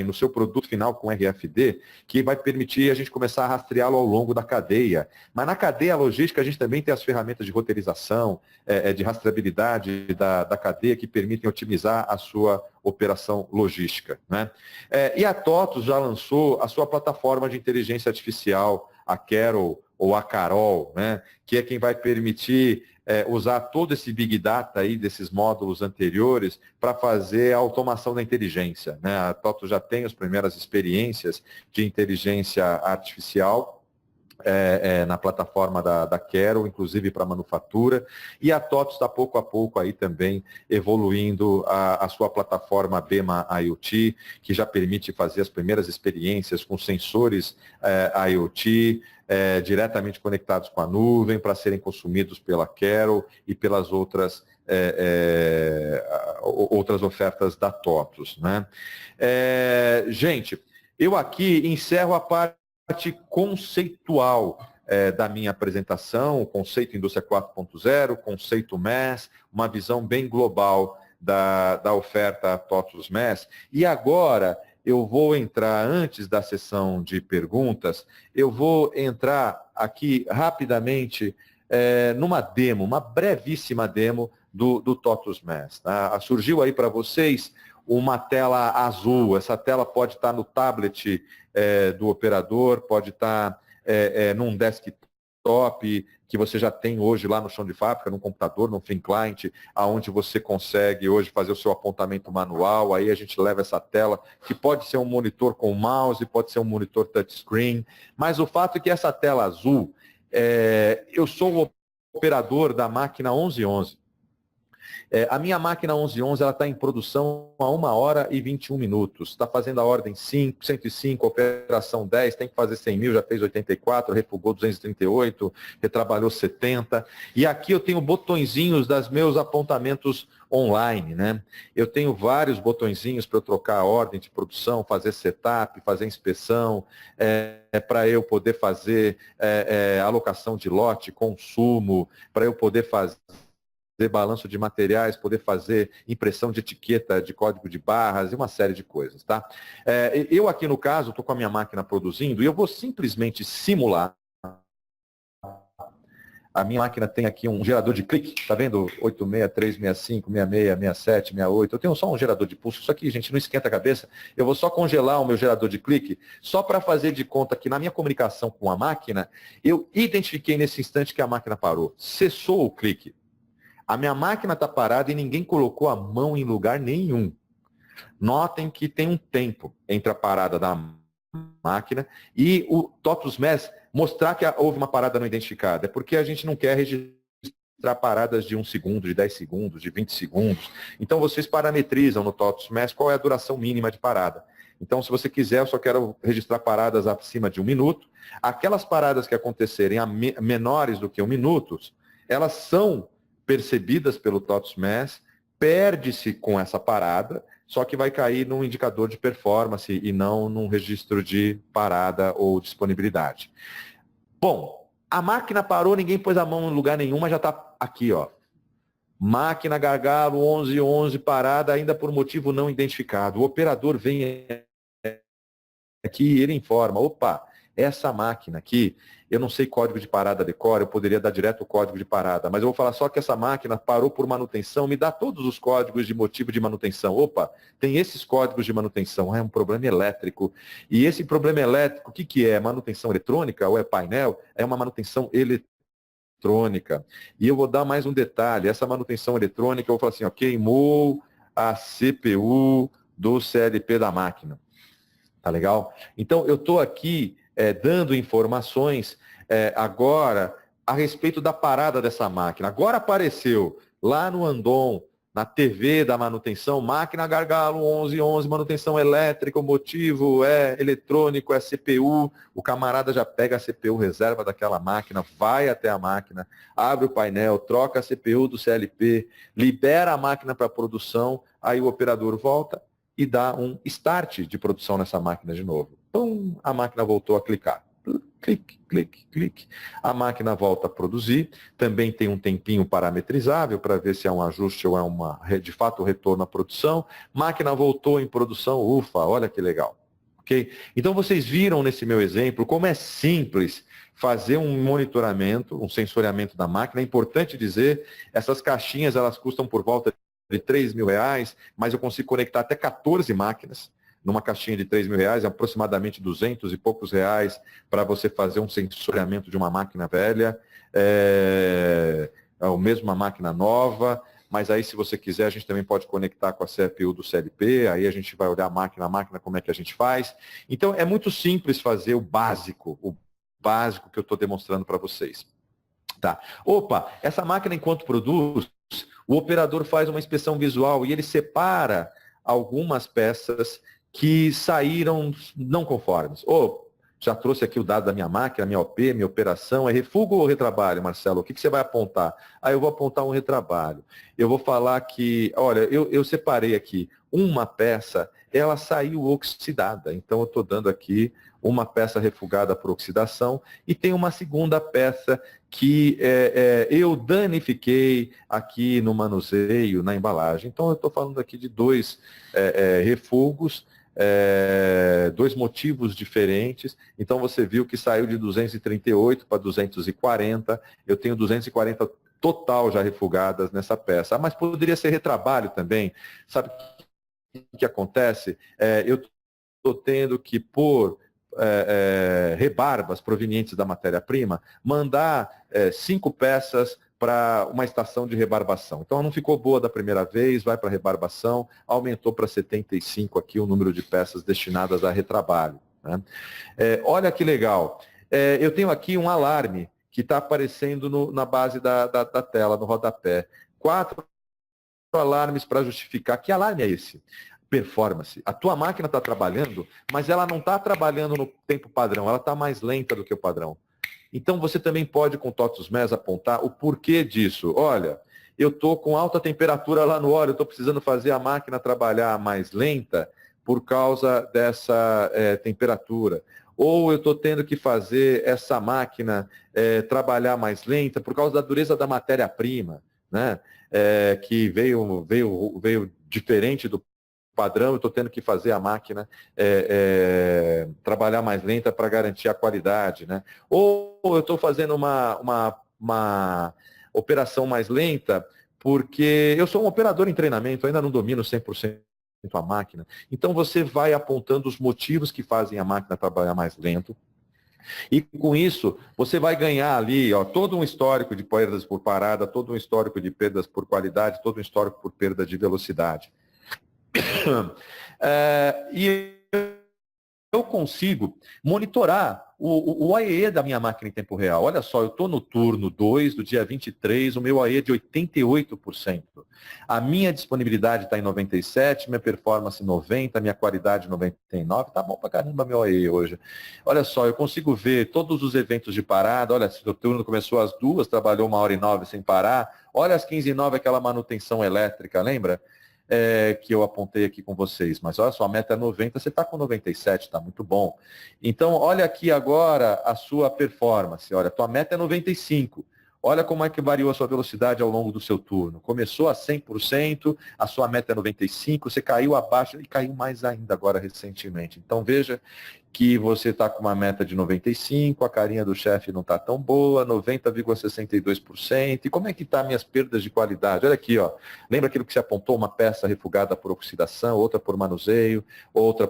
no seu produto final com RFD, que vai permitir a gente começar a rastreá-lo ao longo da cadeia. Mas na cadeia logística a gente também tem as ferramentas de roteirização, de rastreabilidade da cadeia que permitem otimizar a sua operação logística. Né? E a TOTVS já lançou a sua plataforma de inteligência artificial, a Carol ou a Carol, né? Que é quem vai permitir usar todo esse Big Data aí desses módulos anteriores para fazer a automação da inteligência. Né? A TOTVS já tem as primeiras experiências de inteligência artificial na plataforma da Carol, inclusive para manufatura, e a TOTVS está pouco a pouco aí também evoluindo a sua plataforma BEMA IoT, que já permite fazer as primeiras experiências com sensores IoT, diretamente conectados com a nuvem, para serem consumidos pela Carol e pelas outras ofertas da TOTVS. Né? Gente, eu aqui encerro a parte conceitual da minha apresentação, o conceito Indústria 4.0, conceito MES, uma visão bem global da oferta TOTVS MES. E agora eu vou entrar, antes da sessão de perguntas, eu vou entrar aqui rapidamente numa demo, uma brevíssima demo do TOTVS MES. Tá? Surgiu aí para vocês uma tela azul. Essa tela pode estar no tablet do operador, pode estar num desktop que você já tem hoje lá no chão de fábrica, num computador, num Thin Client, aonde você consegue hoje fazer o seu apontamento manual. Aí a gente leva essa tela, que pode ser um monitor com mouse, pode ser um monitor touchscreen, mas o fato é que essa tela azul, eu sou o operador da máquina 1111. A minha máquina 1111 está em produção há 1 hora e 21 minutos. Está fazendo a ordem 5, 105, operação 10, tem que fazer 100 mil, já fez 84, refugou 238, retrabalhou 70. E aqui eu tenho botõezinhos dos meus apontamentos online. Né? Eu tenho vários botõezinhos para eu trocar a ordem de produção, fazer setup, fazer inspeção, para eu poder fazer alocação de lote, consumo, para eu poder fazer balanço de materiais, poder fazer impressão de etiqueta, de código de barras e uma série de coisas. Tá? Eu aqui no caso, estou com a minha máquina produzindo e eu vou simplesmente simular. A minha máquina tem aqui um gerador de clique, está vendo? 86365, 66, 67, 68. Eu tenho só um gerador de pulso. Isso aqui, gente, não esquenta a cabeça. Eu vou só congelar o meu gerador de clique, só para fazer de conta que na minha comunicação com a máquina, eu identifiquei nesse instante que a máquina parou. Cessou o clique. A minha máquina está parada e ninguém colocou a mão em lugar nenhum. Notem que tem um tempo entre a parada da máquina e o TOTVS MES mostrar que houve uma parada não identificada. É porque a gente não quer registrar paradas de 1 segundo, de 10 segundos, de 20 segundos. Então, vocês parametrizam no TOTVS MES qual é a duração mínima de parada. Então, se você quiser, eu só quero registrar paradas acima de 1 minuto. Aquelas paradas que acontecerem a menores do que 1 minuto, elas são percebidas pelo TOTS MES, perde-se com essa parada, só que vai cair num indicador de performance e não num registro de parada ou disponibilidade. Bom, a máquina parou, ninguém pôs a mão em lugar nenhum, mas já está aqui, ó. Máquina gargalo 1111 parada ainda por motivo não identificado. O operador vem aqui e ele informa, opa, essa máquina aqui, eu não sei código de parada decora, eu poderia dar direto o código de parada, mas eu vou falar só que essa máquina parou por manutenção, me dá todos os códigos de motivo de manutenção. Opa, tem esses códigos de manutenção, é um problema elétrico. E esse problema elétrico, o que é? Manutenção eletrônica ou é painel? É uma manutenção eletrônica. E eu vou dar mais um detalhe, essa manutenção eletrônica, eu vou falar assim, ó, queimou a CPU do CLP da máquina. Tá legal? Então, eu estou aqui dando informações agora a respeito da parada dessa máquina. Agora apareceu lá no Andon, na TV da manutenção, máquina gargalo 1111, manutenção elétrica, o motivo é eletrônico, é CPU. O camarada já pega a CPU reserva daquela máquina, vai até a máquina, abre o painel, troca a CPU do CLP, libera a máquina para produção, aí o operador volta e dá um start de produção nessa máquina de novo. Pum, a máquina voltou a clicar. Clique, clique, clique. A máquina volta a produzir. Também tem um tempinho parametrizável para ver se é um ajuste ou é de fato o retorno à produção. Máquina voltou em produção. Ufa, olha que legal. Okay? Então vocês viram nesse meu exemplo como é simples fazer um monitoramento, um sensoriamento da máquina. É importante dizer, essas caixinhas elas custam por volta de R$3.000, mas eu consigo conectar até 14 máquinas numa caixinha de R$3.000, é aproximadamente 200 e poucos reais para você fazer um sensoriamento de uma máquina velha, ou mesmo uma máquina nova, mas aí se você quiser a gente também pode conectar com a CPU do CLP, aí a gente vai olhar máquina a máquina como é que a gente faz. Então é muito simples fazer o básico que eu estou demonstrando para vocês. Tá. Opa, essa máquina enquanto produz, o operador faz uma inspeção visual e ele separa algumas peças que saíram não conformes. Já trouxe aqui o dado da minha máquina, minha OP, minha operação, é refugo ou retrabalho, Marcelo? O que você vai apontar? Eu vou apontar um retrabalho. Eu vou falar que, olha, eu separei aqui uma peça, ela saiu oxidada, então eu estou dando aqui uma peça refugada por oxidação e tem uma segunda peça que eu danifiquei aqui no manuseio, na embalagem. Então eu estou falando aqui de dois refugos, dois motivos diferentes. Então você viu que saiu de 238 para 240, eu tenho 240 total já refugadas nessa peça. Mas poderia ser retrabalho também. Sabe o que acontece? Eu estou tendo que pôr rebarbas provenientes da matéria-prima, mandar 5 peças para uma estação de rebarbação. Então, não ficou boa da primeira vez, vai para rebarbação, aumentou para 75 aqui o número de peças destinadas a retrabalho. Né? Olha que legal. Eu tenho aqui um alarme que está aparecendo na base da tela, no rodapé. 4 alarmes para justificar. Que alarme é esse? Performance. A tua máquina está trabalhando, mas ela não está trabalhando no tempo padrão, ela está mais lenta do que o padrão. Então, você também pode, com o TOTS MES, apontar o porquê disso. Olha, eu estou com alta temperatura lá no óleo, eu estou precisando fazer a máquina trabalhar mais lenta por causa dessa temperatura. Ou eu estou tendo que fazer essa máquina trabalhar mais lenta por causa da dureza da matéria-prima, né? Que veio diferente do padrão, eu estou tendo que fazer a máquina trabalhar mais lenta para garantir a qualidade. Né? Ou eu estou fazendo uma operação mais lenta porque eu sou um operador em treinamento, ainda não domino 100% a máquina. Então você vai apontando os motivos que fazem a máquina trabalhar mais lento. E com isso, você vai ganhar ali todo um histórico de perdas por parada, todo um histórico de perdas por qualidade, todo um histórico por perda de velocidade. E eu consigo monitorar o AEE da minha máquina em tempo real. Olha só, eu estou no turno 2 do dia 23, o meu AEE é de 88%. A minha disponibilidade está em 97%, minha performance 90%, minha qualidade 99%. Tá bom pra caramba meu AEE hoje. Olha só, eu consigo ver todos os eventos de parada. Olha, se o turno começou às 2, trabalhou 1h09 sem parar. Olha às 15h09 aquela manutenção elétrica, lembra? Que eu apontei aqui com vocês, mas olha só, a meta é 90, você está com 97, está muito bom. Então, olha aqui agora a sua performance, olha, a tua meta é 95, olha como é que variou a sua velocidade ao longo do seu turno. Começou a 100%, a sua meta é 95, você caiu abaixo e caiu mais ainda agora recentemente. Então, veja que você está com uma meta de 95, a carinha do chefe não está tão boa, 90,62%. E como é que está minhas perdas de qualidade? Olha aqui, ó. Lembra aquilo que você apontou? Uma peça refugada por oxidação, outra por manuseio, outra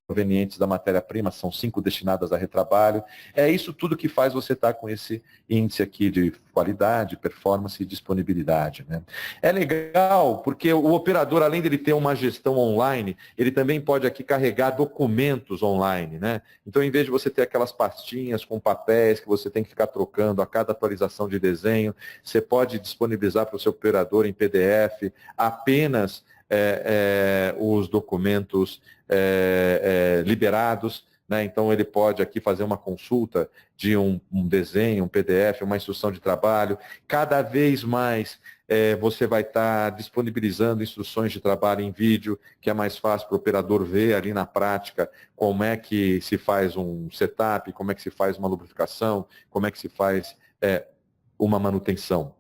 provenientes da matéria-prima, são 5 destinadas a retrabalho. É isso tudo que faz você estar com esse índice aqui de qualidade, performance e disponibilidade, né? É legal porque o operador, além dele ter uma gestão online, ele também pode aqui carregar documentos online, né? Então, em vez de você ter aquelas pastinhas com papéis que você tem que ficar trocando a cada atualização de desenho, você pode disponibilizar para o seu operador em PDF apenas os documentos liberados, né? Então ele pode aqui fazer uma consulta de um desenho, um PDF, uma instrução de trabalho. Cada vez mais você vai estar disponibilizando instruções de trabalho em vídeo, que é mais fácil para o operador ver ali na prática como é que se faz um setup, como é que se faz uma lubrificação, como é que se faz uma manutenção.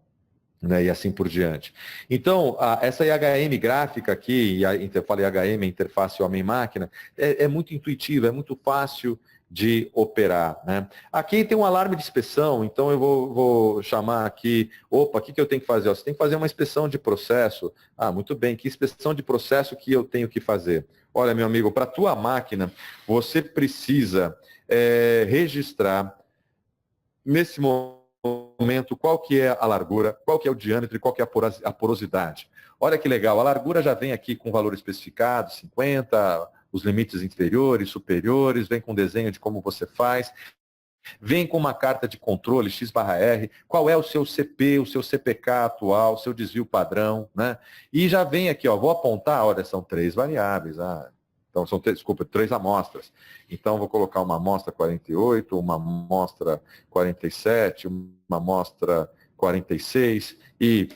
Né, e assim por diante. Então, essa IHM gráfica aqui, eu falei IHM, interface homem-máquina, é muito intuitiva, é muito fácil de operar. Né? Aqui tem um alarme de inspeção, então eu vou chamar aqui, opa, o que eu tenho que fazer? Você tem que fazer uma inspeção de processo. Ah, muito bem, que inspeção de processo que eu tenho que fazer? Olha, meu amigo, para a tua máquina, você precisa registrar nesse momento, qual que é a largura, qual que é o diâmetro e qual que é a porosidade. Olha que legal, a largura já vem aqui com valor especificado, 50, os limites inferiores, superiores, vem com desenho de como você faz, vem com uma carta de controle X/R, qual é o seu CP, o seu CPK atual, o seu desvio padrão, né? E já vem aqui, ó, vou apontar, olha, são 3 variáveis, então, são 3 amostras. Então, vou colocar uma amostra 48, uma amostra 47, uma amostra 46 e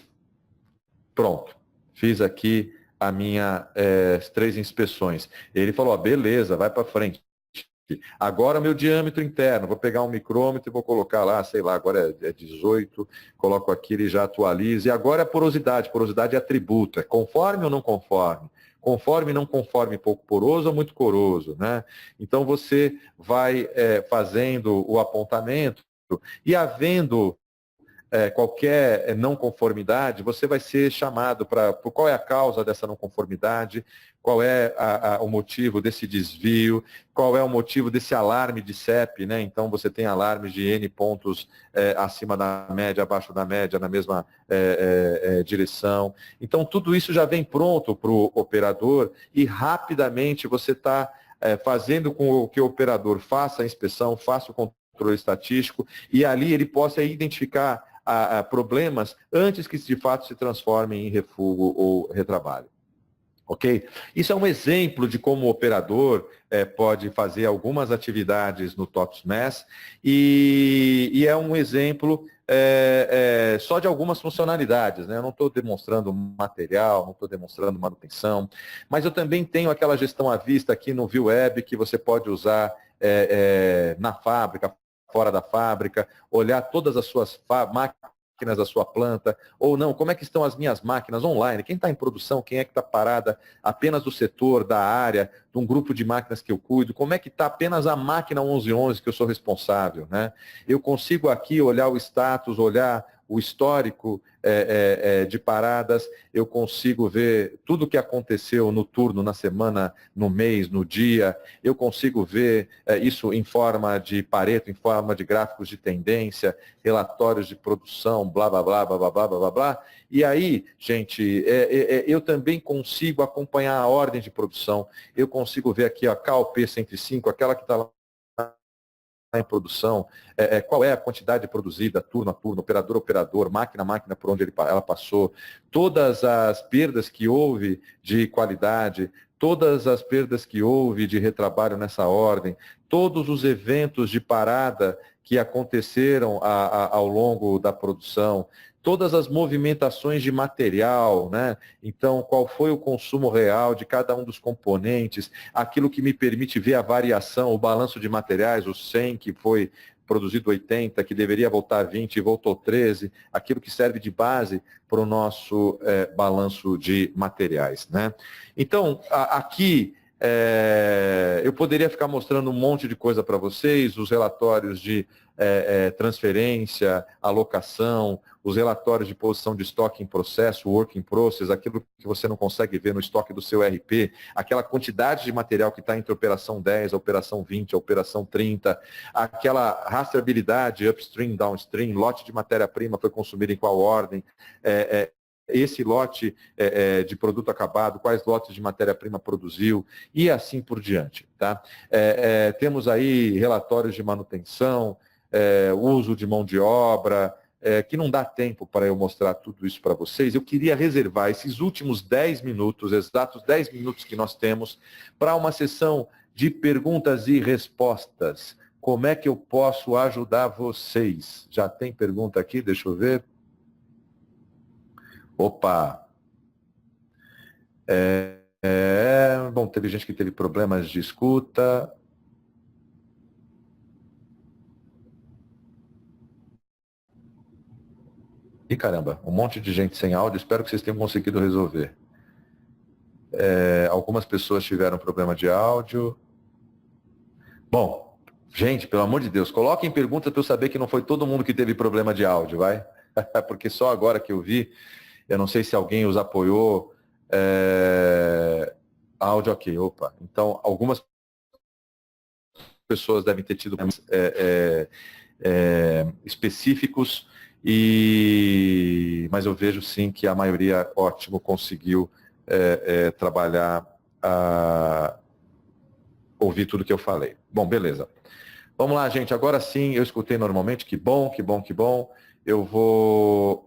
pronto. Fiz aqui a minha 3 inspeções. Ele falou, ó, beleza, vai para frente. Agora, meu diâmetro interno, vou pegar um micrômetro e vou colocar lá, sei lá, agora é 18, coloco aqui, ele já atualiza. E agora é porosidade é atributo, é conforme ou não conforme? Conforme, não conforme, pouco poroso ou muito poroso, né? Então, você vai fazendo o apontamento e havendo qualquer não conformidade, você vai ser chamado para qual é a causa dessa não conformidade, qual é o motivo desse desvio, qual é o motivo desse alarme de CEP, né? Então você tem alarmes de N pontos acima da média, abaixo da média, na mesma direção. Então tudo isso já vem pronto para o operador e rapidamente você está fazendo com que o operador faça a inspeção, faça o controle estatístico e ali ele possa identificar problemas antes que de fato se transformem em refúgio ou retrabalho. Ok? Isso é um exemplo de como o operador pode fazer algumas atividades no TOPS-MES e é um exemplo só de algumas funcionalidades. Né? Eu não estou demonstrando material, não estou demonstrando manutenção, mas eu também tenho aquela gestão à vista aqui no ViewWeb que você pode usar na fábrica, fora da fábrica, olhar todas as suas máquinas da sua planta, ou não, como é que estão as minhas máquinas online, quem está em produção, quem é que está parada apenas do setor, da área, de um grupo de máquinas que eu cuido, como é que está apenas a máquina 1111 que eu sou responsável, né? Eu consigo aqui olhar o status, olhar o histórico de paradas, eu consigo ver tudo o que aconteceu no turno, na semana, no mês, no dia, eu consigo ver isso em forma de Pareto, em forma de gráficos de tendência, relatórios de produção, blá, blá, blá, blá, blá, blá, blá, blá. E aí, gente, eu também consigo acompanhar a ordem de produção, eu consigo ver aqui a KOP 105, aquela que está lá em produção, qual é a quantidade produzida, turno a turno, operador a operador, máquina a máquina por onde ela passou, todas as perdas que houve de qualidade, todas as perdas que houve de retrabalho nessa ordem, todos os eventos de parada que aconteceram ao longo da produção, todas as movimentações de material, né? Então, qual foi o consumo real de cada um dos componentes, aquilo que me permite ver a variação, o balanço de materiais, o 100 que foi produzido 80, que deveria voltar 20 e voltou 13, aquilo que serve de base para o nosso balanço de materiais, né? Então, aqui eu poderia ficar mostrando um monte de coisa para vocês, os relatórios de transferência, alocação, os relatórios de posição de estoque em processo, work in process, aquilo que você não consegue ver no estoque do seu RP, aquela quantidade de material que está entre a operação 10, a operação 20, a operação 30, aquela rastreabilidade upstream, downstream, lote de matéria-prima foi consumido em qual ordem, esse lote de produto acabado, quais lotes de matéria-prima produziu e assim por diante. Tá? Temos aí relatórios de manutenção, uso de mão de obra, que não dá tempo para eu mostrar tudo isso para vocês. Eu queria reservar esses últimos 10 minutos, exatos 10 minutos que nós temos, para uma sessão de perguntas e respostas. Como é que eu posso ajudar vocês? Já tem pergunta aqui? Deixa eu ver. Opa! Bom, teve gente que teve problemas de escuta. Ih, caramba, um monte de gente sem áudio, espero que vocês tenham conseguido resolver. Algumas pessoas tiveram problema de áudio. Bom, gente, pelo amor de Deus, coloquem perguntas para eu saber que não foi todo mundo que teve problema de áudio, vai? Porque só agora que eu vi, eu não sei se alguém os apoiou. Áudio ok, opa. Então, algumas pessoas devem ter tido específicos, mas eu vejo sim que a maioria, ótimo, conseguiu trabalhar, ouvir tudo que eu falei. Bom, beleza. Vamos lá, gente, agora sim, eu escutei normalmente, que bom, que bom, que bom. Eu vou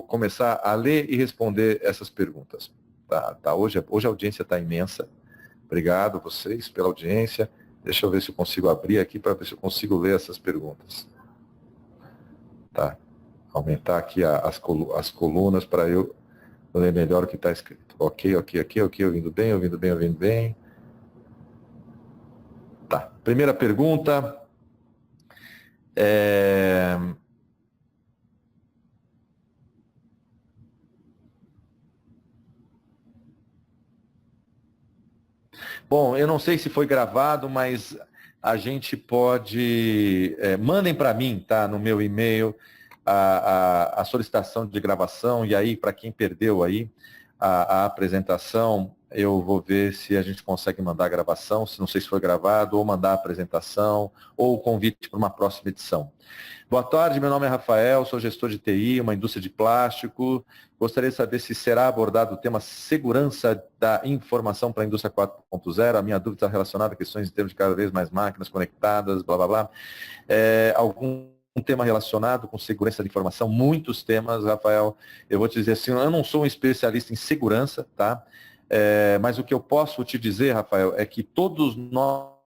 começar a ler e responder essas perguntas. Tá. Hoje a audiência está imensa. Obrigado a vocês pela audiência. Deixa eu ver se eu consigo abrir aqui para ver se eu consigo ler essas perguntas. Tá. Aumentar aqui as colunas para eu ler melhor o que está escrito. Ok, ouvindo bem. Tá. Primeira pergunta. Bom, eu não sei se foi gravado, mas a gente pode... mandem para mim, tá? No meu e-mail, a solicitação de gravação, e aí, para quem perdeu aí a apresentação, eu vou ver se a gente consegue mandar a gravação, se não sei se foi gravado, ou mandar a apresentação, ou o convite para uma próxima edição. Boa tarde, meu nome é Rafael, sou gestor de TI, uma indústria de plástico. Gostaria de saber se será abordado o tema segurança da informação para a indústria 4.0. A minha dúvida está relacionada a questões em termos de cada vez mais máquinas conectadas, blá, blá, blá. Algum tema relacionado com segurança da informação? Muitos temas, Rafael. Eu vou te dizer assim, eu não sou um especialista em segurança, tá? Mas o que eu posso te dizer, Rafael, é que todos nós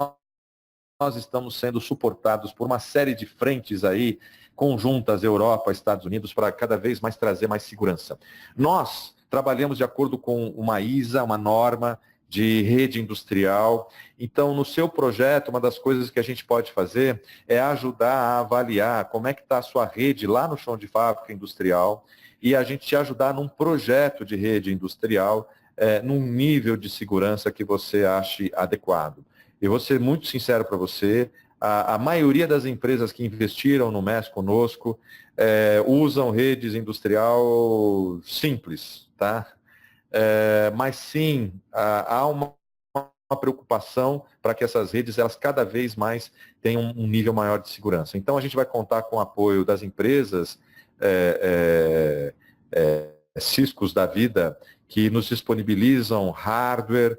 estamos sendo suportados por uma série de frentes aí, conjuntas, Europa, Estados Unidos, para cada vez mais trazer mais segurança. Nós trabalhamos de acordo com uma ISA, uma norma de rede industrial. Então, no seu projeto, uma das coisas que a gente pode fazer é ajudar a avaliar como é que está a sua rede lá no chão de fábrica industrial e a gente te ajudar num projeto de rede industrial, num nível de segurança que você ache adequado. Eu vou ser muito sincero para você, a maioria das empresas que investiram no MES conosco usam redes industrial simples, tá? Mas sim, há uma preocupação para que essas redes, elas cada vez mais tenham um nível maior de segurança. Então, a gente vai contar com o apoio das empresas, Ciscos da vida, que nos disponibilizam hardware,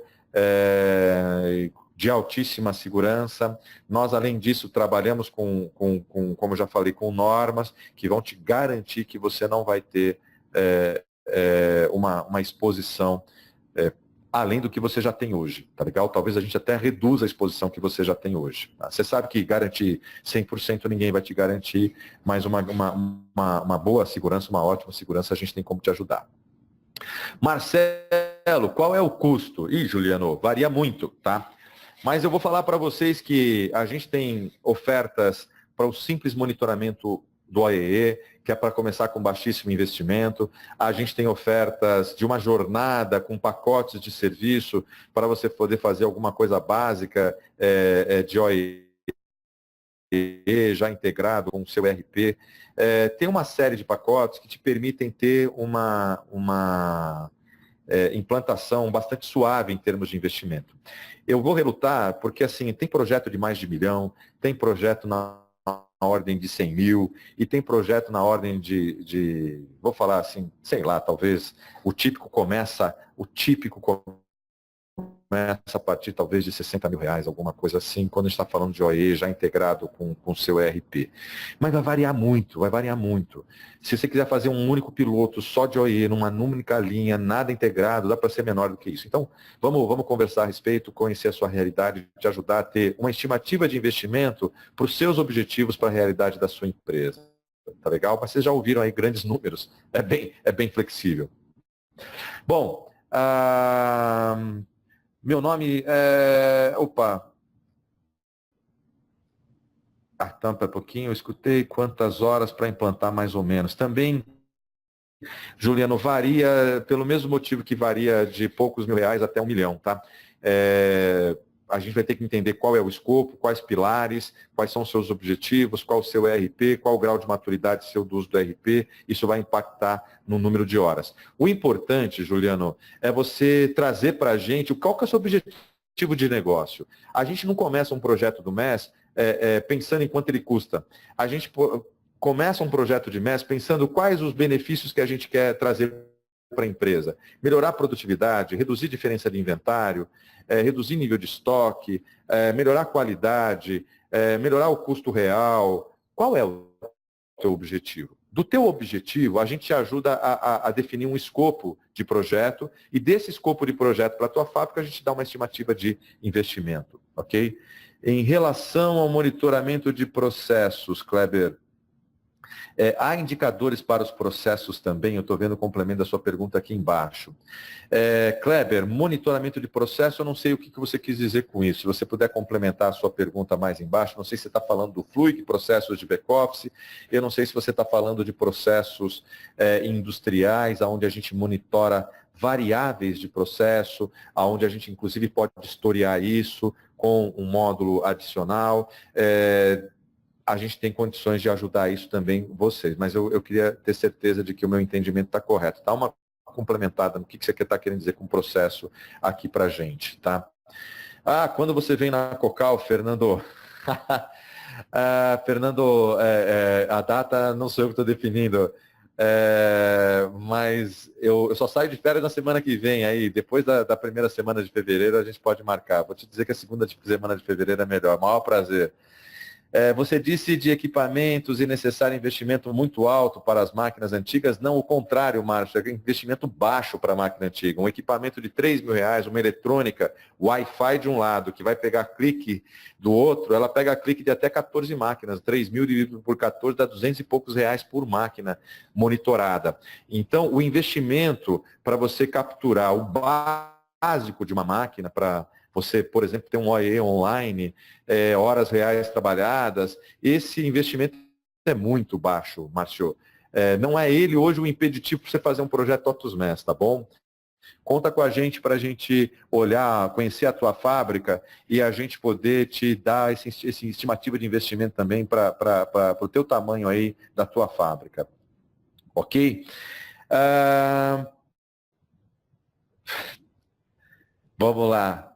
de altíssima segurança. Nós, além disso, trabalhamos como eu já falei, com normas que vão te garantir que você não vai ter uma exposição além do que você já tem hoje, tá legal? Talvez a gente até reduza a exposição que você já tem hoje. Tá? Você sabe que garantir 100% ninguém vai te garantir, mas uma boa segurança, uma ótima segurança, a gente tem como te ajudar. Marcelo, qual é o custo? Ih, Juliano, varia muito, tá? Mas eu vou falar para vocês que a gente tem ofertas para o simples monitoramento do OEE, que é para começar com baixíssimo investimento. A gente tem ofertas de uma jornada com pacotes de serviço para você poder fazer alguma coisa básica de OEE já integrado com o seu ERP. Tem uma série de pacotes que te permitem ter uma implantação bastante suave em termos de investimento. Eu vou relutar porque, assim, tem projeto de mais de 1 milhão, tem projeto na ordem de 100 mil, e tem projeto na ordem vou falar assim, sei lá, talvez o típico começa a partir talvez de 60 mil reais, alguma coisa assim, quando a gente está falando de OE já integrado com o seu ERP. Mas vai variar muito, vai variar muito. Se você quiser fazer um único piloto só de OE, numa única linha, nada integrado, dá para ser menor do que isso. Então, vamos conversar a respeito, conhecer a sua realidade, te ajudar a ter uma estimativa de investimento para os seus objetivos, para a realidade da sua empresa. Tá legal? Mas vocês já ouviram aí grandes números. É bem flexível. Bom, meu nome é... Opa! A tampa é pouquinho, eu escutei quantas horas para implantar mais ou menos. Também, Juliano, varia pelo mesmo motivo que varia de poucos mil reais até 1 milhão, tá? A gente vai ter que entender qual é o escopo, quais pilares, quais são os seus objetivos, qual o seu ERP, qual o grau de maturidade seu do uso do ERP, isso vai impactar no número de horas. O importante, Juliano, é você trazer para a gente qual que é o seu objetivo de negócio. A gente não começa um projeto do MES pensando em quanto ele custa. A gente começa um projeto de MES pensando quais os benefícios que a gente quer trazer para a empresa. Melhorar a produtividade, reduzir diferença de inventário, reduzir nível de estoque, melhorar a qualidade, melhorar o custo real. Qual é o teu objetivo? Do teu objetivo, a gente te ajuda a definir um escopo de projeto e desse escopo de projeto para a tua fábrica, a gente dá uma estimativa de investimento, ok? Em relação ao monitoramento de processos, Kleber, há indicadores para os processos também, eu estou vendo o complemento da sua pergunta aqui embaixo. Kleber, monitoramento de processo, eu não sei o que você quis dizer com isso. Se você puder complementar a sua pergunta mais embaixo, não sei se você está falando do Fluic, processos de back-office, eu não sei se você está falando de processos industriais, onde a gente monitora variáveis de processo, onde a gente inclusive pode historiar isso com um módulo adicional. A gente tem condições de ajudar isso também vocês, mas eu queria ter certeza de que o meu entendimento está correto. Dá uma complementada no que você está querendo dizer com o processo aqui para a gente, tá? Quando você vem na Cocal, Fernando... Fernando, a data não sou eu que estou definindo, mas eu só saio de férias na semana que vem, aí depois da primeira semana de fevereiro a gente pode marcar. Vou te dizer que a segunda semana de fevereiro é melhor, maior prazer. Você disse de equipamentos e necessário investimento muito alto para as máquinas antigas. Não, o contrário, Márcio, é investimento baixo para a máquina antiga. Um equipamento de 3 mil reais, uma eletrônica, Wi-Fi de um lado, que vai pegar clique do outro, ela pega clique de até 14 máquinas. 3 mil dividido por 14 dá 200 e poucos reais por máquina monitorada. Então, o investimento para você capturar o básico de uma máquina para... Você, por exemplo, tem um OE online, horas reais trabalhadas, esse investimento é muito baixo, Márcio. Não é ele hoje o impeditivo para você fazer um projeto TOTUS-MES, tá bom? Conta com a gente para a gente olhar, conhecer a tua fábrica e a gente poder te dar esse estimativa de investimento também para o teu tamanho aí da tua fábrica. Ok? Vamos lá.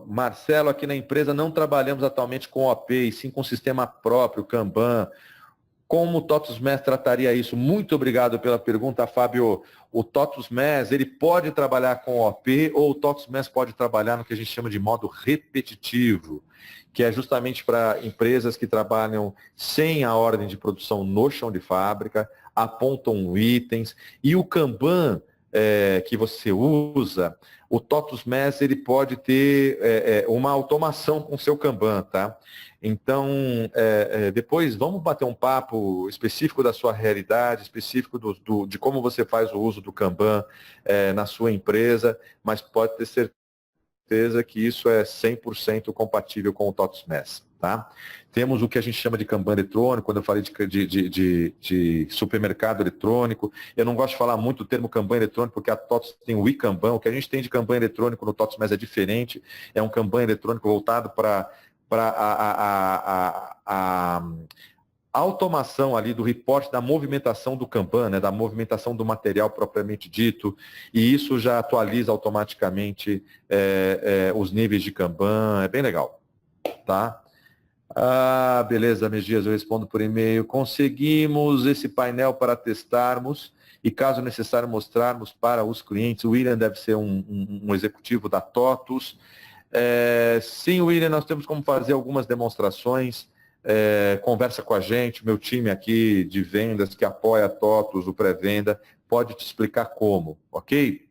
Marcelo, aqui na empresa não trabalhamos atualmente com OP, e sim com sistema próprio, Kanban. Como o TOTUS MES trataria isso? Muito obrigado pela pergunta, Fábio. O TOTUS MES, ele pode trabalhar com OP ou o TOTUS MES pode trabalhar no que a gente chama de modo repetitivo, que é justamente para empresas que trabalham sem a ordem de produção no chão de fábrica, apontam itens, e o Kanban que você usa, o TOTUS MES ele pode ter uma automação com o seu Kanban, tá? Então, depois vamos bater um papo específico da sua realidade, específico de como você faz o uso do Kanban na sua empresa, mas pode ter certeza que isso é 100% compatível com o TOTUS MES, tá? Temos o que a gente chama de Kanban eletrônico, quando eu falei de supermercado eletrônico. Eu não gosto de falar muito do termo Kanban eletrônico, porque a TOTUS tem o iKanban. O que a gente tem de Kanban eletrônico no TOTUS MES é diferente. É um Kanban eletrônico voltado para a automação ali do reporte da movimentação do Kanban, né, da movimentação do material propriamente dito, e isso já atualiza automaticamente os níveis de Kanban. É bem legal, tá? Beleza, Megias, eu respondo por e-mail. Conseguimos esse painel para testarmos e, caso necessário, mostrarmos para os clientes. O William deve ser um executivo da TOTUS. Sim, William, nós temos como fazer algumas demonstrações. Conversa com a gente, meu time aqui de vendas que apoia a TOTUS, o pré-venda, pode te explicar como, ok?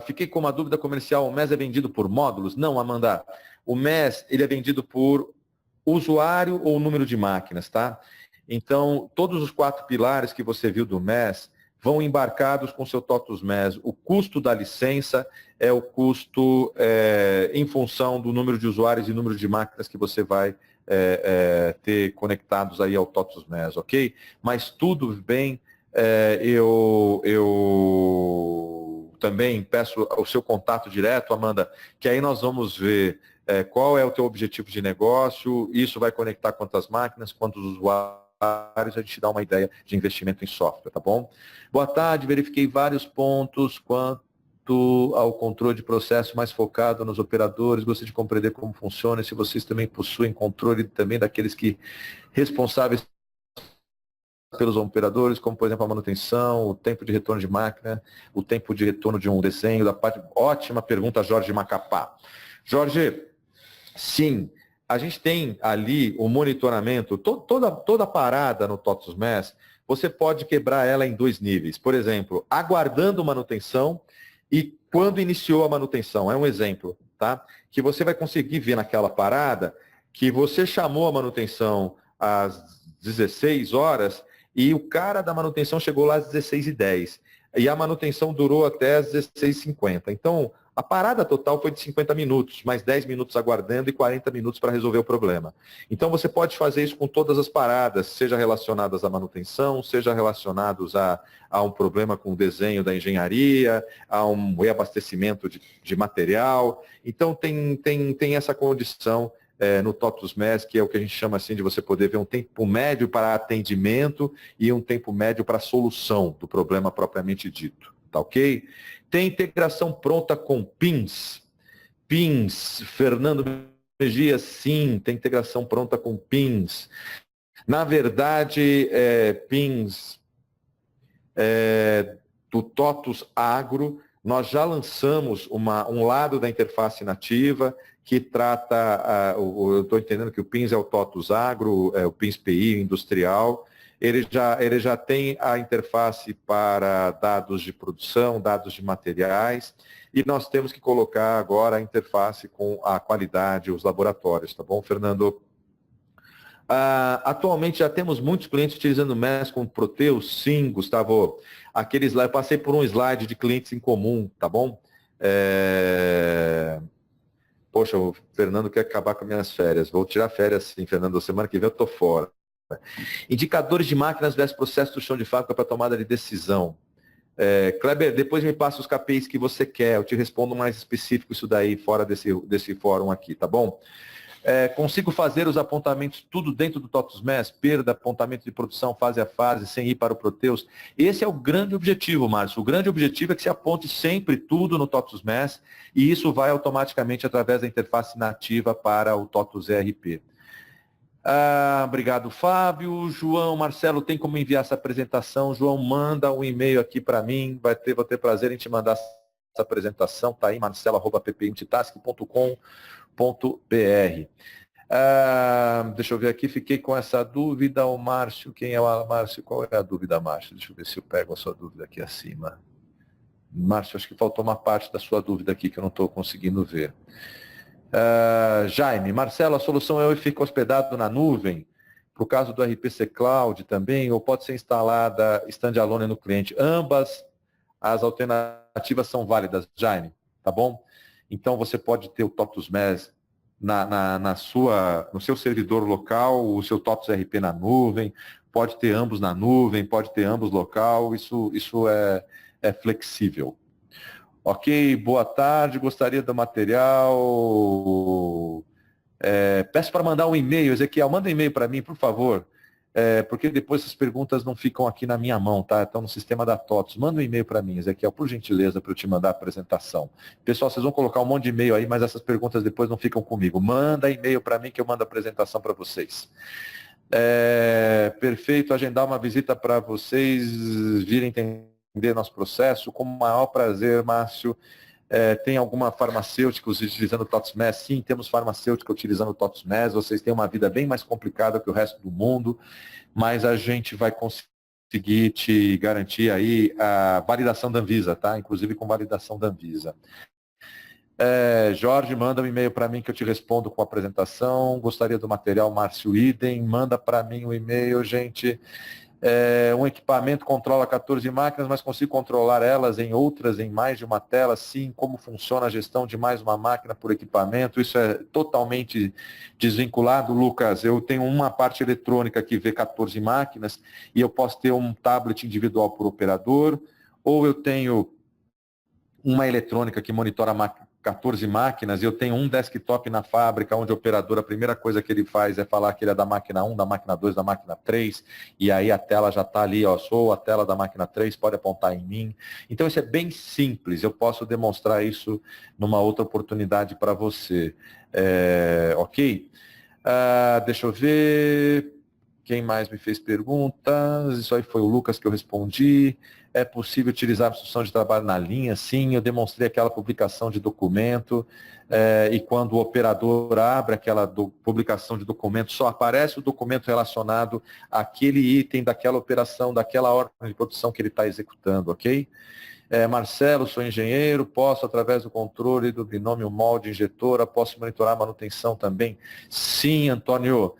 Fiquei com uma dúvida comercial, o MES é vendido por módulos? Não, Amanda. O MES ele é vendido por usuário ou número de máquinas, tá? Então, todos os 4 pilares que você viu do MES vão embarcados com o seu TOTUS MES. O custo da licença é o custo em função do número de usuários e número de máquinas que você vai ter conectados aí ao TOTUS MES, ok? Mas tudo bem, eu também peço o seu contato direto, Amanda, que aí nós vamos ver qual é o teu objetivo de negócio, isso vai conectar quantas máquinas, quantos usuários, a gente dá uma ideia de investimento em software, tá bom? Boa tarde, verifiquei vários pontos quanto ao controle de processo mais focado nos operadores, gostaria de compreender como funciona e se vocês também possuem controle também daqueles que responsáveis pelos operadores, como por exemplo a manutenção, o tempo de retorno de máquina, o tempo de retorno de um desenho, da parte... Ótima pergunta, Jorge Macapá. Jorge, sim, a gente tem ali o monitoramento, toda parada no TOTUS MES, você pode quebrar ela em 2 níveis. Por exemplo, aguardando manutenção e quando iniciou a manutenção. É um exemplo, tá? Que você vai conseguir ver naquela parada que você chamou a manutenção às 16 horas e o cara da manutenção chegou lá às 16h10. E a manutenção durou até às 16h50. Então, a parada total foi de 50 minutos, mais 10 minutos aguardando e 40 minutos para resolver o problema. Então, você pode fazer isso com todas as paradas, seja relacionadas à manutenção, seja relacionados a um problema com o desenho da engenharia, a um reabastecimento de material. Então, tem essa condição no TOTUS MES, que é o que a gente chama assim de você poder ver um tempo médio para atendimento e um tempo médio para solução do problema propriamente dito. Tá ok? Tem integração pronta com PINs. PINs, Fernando Megia, sim, tem integração pronta com PINs. Na verdade, PINs do TOTUS Agro, nós já lançamos um lado da interface nativa que trata, eu estou entendendo que o PINs é o TOTUS Agro, o PINs PI industrial, ele já tem a interface para dados de produção, dados de materiais, e nós temos que colocar agora a interface com a qualidade, os laboratórios, tá bom, Fernando? Atualmente já temos muitos clientes utilizando o MES com Proteus? Sim, Gustavo. Aquele slide, eu passei por um slide de clientes em comum, tá bom? Poxa, o Fernando quer acabar com minhas férias. Vou tirar férias sim, Fernando. Semana que vem eu estou fora. Indicadores de máquinas versus processo do chão de fábrica para tomada de decisão. Kleber, depois me passa os KPIs que você quer. Eu te respondo mais específico isso daí, fora desse fórum aqui, tá bom? Consigo fazer os apontamentos tudo dentro do TOTUS MES, perda, apontamento de produção, fase a fase, sem ir para o Proteus. Esse é o grande objetivo, Márcio. O grande objetivo é que se aponte sempre tudo no TOTUS MES e isso vai automaticamente através da interface nativa para o TOTUS ERP. Obrigado, Fábio. João, Marcelo, tem como enviar essa apresentação? João, manda um e-mail aqui para mim, vou ter prazer em te mandar essa apresentação, tá aí, marcelo@ppmultitask.com.br. Deixa eu ver aqui, fiquei com essa dúvida, o Márcio, quem é o Márcio? Qual é a dúvida, Márcio? Deixa eu ver se eu pego a sua dúvida aqui acima. Márcio, acho que faltou uma parte da sua dúvida aqui que eu não estou conseguindo ver. Jaime, Marcelo, a solução é eu ficar hospedado na nuvem, por caso do RPC Cloud também, ou pode ser instalada standalone no cliente? Ambas as alternativas são válidas, Jaime, tá bom? Então você pode ter o TOTUS MES no seu servidor local, o seu TOTUS RP na nuvem, pode ter ambos na nuvem, pode ter ambos local, isso é flexível. Ok, boa tarde, gostaria do material. Peço para mandar um e-mail, Ezequiel, manda um e-mail para mim, por favor, porque depois essas perguntas não ficam aqui na minha mão, tá? Estão no sistema da TOTUS. Manda um e-mail para mim, Ezequiel, por gentileza, para eu te mandar a apresentação. Pessoal, vocês vão colocar um monte de e-mail aí, mas essas perguntas depois não ficam comigo. Manda e-mail para mim que eu mando a apresentação para vocês. Perfeito, agendar uma visita para vocês virem entender nosso processo, com o maior prazer, Márcio. Tem alguma farmacêutica utilizando o TOTUS MES? Sim, temos farmacêutica utilizando o TOTUS MES. Vocês têm uma vida bem mais complicada que o resto do mundo, mas a gente vai conseguir te garantir aí a validação da Anvisa, tá? Inclusive com validação da Anvisa. Jorge, manda um e-mail para mim que eu te respondo com a apresentação. Gostaria do material, Márcio Idem. Manda para mim um e-mail, gente. Um equipamento controla 14 máquinas, mas consigo controlar elas em outras, em mais de uma tela, sim. Como funciona a gestão de mais uma máquina por equipamento? Isso é totalmente desvinculado, Lucas. Eu tenho uma parte eletrônica que vê 14 máquinas e eu posso ter um tablet individual por operador, ou eu tenho uma eletrônica que monitora 14 máquinas, e eu tenho um desktop na fábrica, onde o operador, a primeira coisa que ele faz é falar que ele é da máquina 1, da máquina 2, da máquina 3, e aí a tela já está ali, ó, sou a tela da máquina 3, pode apontar em mim. Então isso é bem simples, eu posso demonstrar isso numa outra oportunidade para você. Ok? Deixa eu ver... Quem mais me fez perguntas? Isso aí foi o Lucas que eu respondi. É possível utilizar a instrução de trabalho na linha? Sim, eu demonstrei aquela publicação de documento, e quando o operador abre aquela publicação de documento, só aparece o documento relacionado àquele item daquela operação, daquela ordem de produção que ele está executando, ok? Marcelo, sou engenheiro, posso, através do controle do binômio molde injetora, posso monitorar a manutenção também? Sim, Antônio,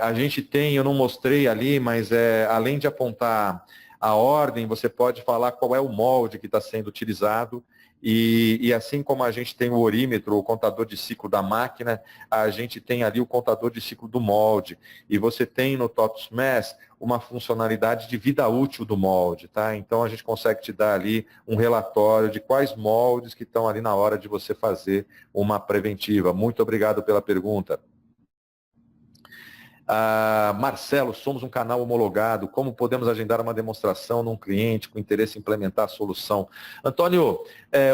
a gente tem, eu não mostrei ali, mas além de apontar a ordem, você pode falar qual é o molde que está sendo utilizado, e assim como a gente tem o orímetro, o contador de ciclo da máquina, a gente tem ali o contador de ciclo do molde, e você tem no TOTUS MES uma funcionalidade de vida útil do molde, tá? Então a gente consegue te dar ali um relatório de quais moldes que estão ali na hora de você fazer uma preventiva. Muito obrigado pela pergunta. Marcelo, somos um canal homologado, como podemos agendar uma demonstração num cliente com interesse em implementar a solução? Antônio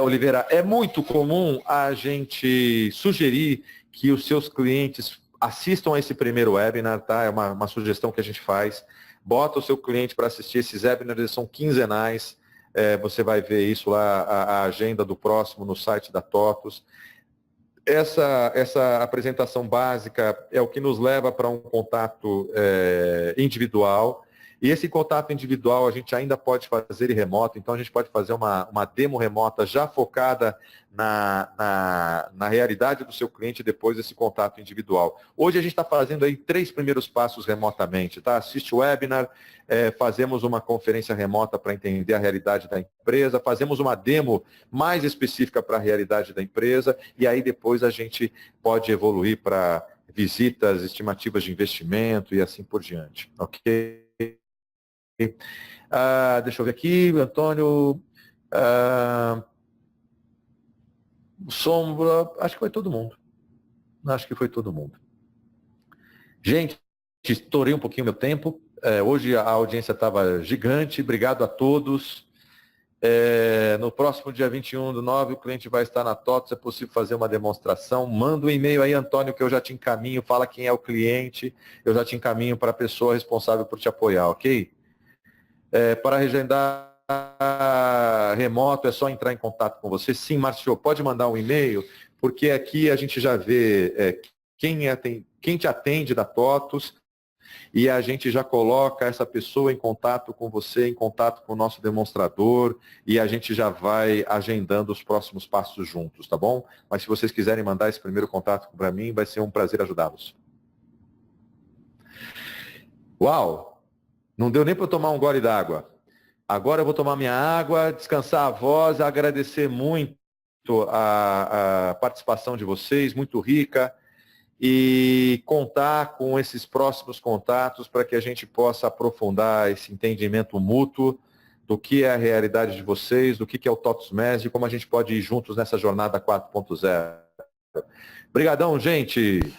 Oliveira, é muito comum a gente sugerir que os seus clientes assistam a esse primeiro webinar, tá? É uma sugestão que a gente faz. Bota o seu cliente para assistir esses webinars, eles são quinzenais, você vai ver isso lá, a agenda do próximo no site da TOTUS. Essa apresentação básica é o que nos leva para um contato individual, e esse contato individual a gente ainda pode fazer em remoto, então a gente pode fazer uma demo remota já focada na realidade do seu cliente depois desse contato individual. Hoje a gente está fazendo aí 3 primeiros passos remotamente, tá? Assiste o webinar, fazemos uma conferência remota para entender a realidade da empresa, fazemos uma demo mais específica para a realidade da empresa, e aí depois a gente pode evoluir para visitas, estimativas de investimento e assim por diante, ok? Deixa eu ver aqui, Antônio, Sombra, acho que foi todo mundo. Acho que foi todo mundo. Gente, estourei um pouquinho meu tempo. Hoje a audiência estava gigante. Obrigado a todos. No próximo dia 21/9, o cliente vai estar na TOTS, é possível fazer uma demonstração. Manda um e-mail aí, Antônio, que eu já te encaminho, fala quem é o cliente, eu já te encaminho para a pessoa responsável por te apoiar, ok? Para agendar remoto, é só entrar em contato com você. Sim, Márcio, pode mandar um e-mail, porque aqui a gente já vê quem te atende da TOTUS, e a gente já coloca essa pessoa em contato com você, em contato com o nosso demonstrador, e a gente já vai agendando os próximos passos juntos, tá bom? Mas se vocês quiserem mandar esse primeiro contato para mim, vai ser um prazer ajudá-los. Uau! Não deu nem para eu tomar um gole d'água. Agora eu vou tomar minha água, descansar a voz, agradecer muito a participação de vocês, muito rica, e contar com esses próximos contatos para que a gente possa aprofundar esse entendimento mútuo do que é a realidade de vocês, do que é o TOTUS MES e como a gente pode ir juntos nessa jornada 4.0. Obrigadão, gente!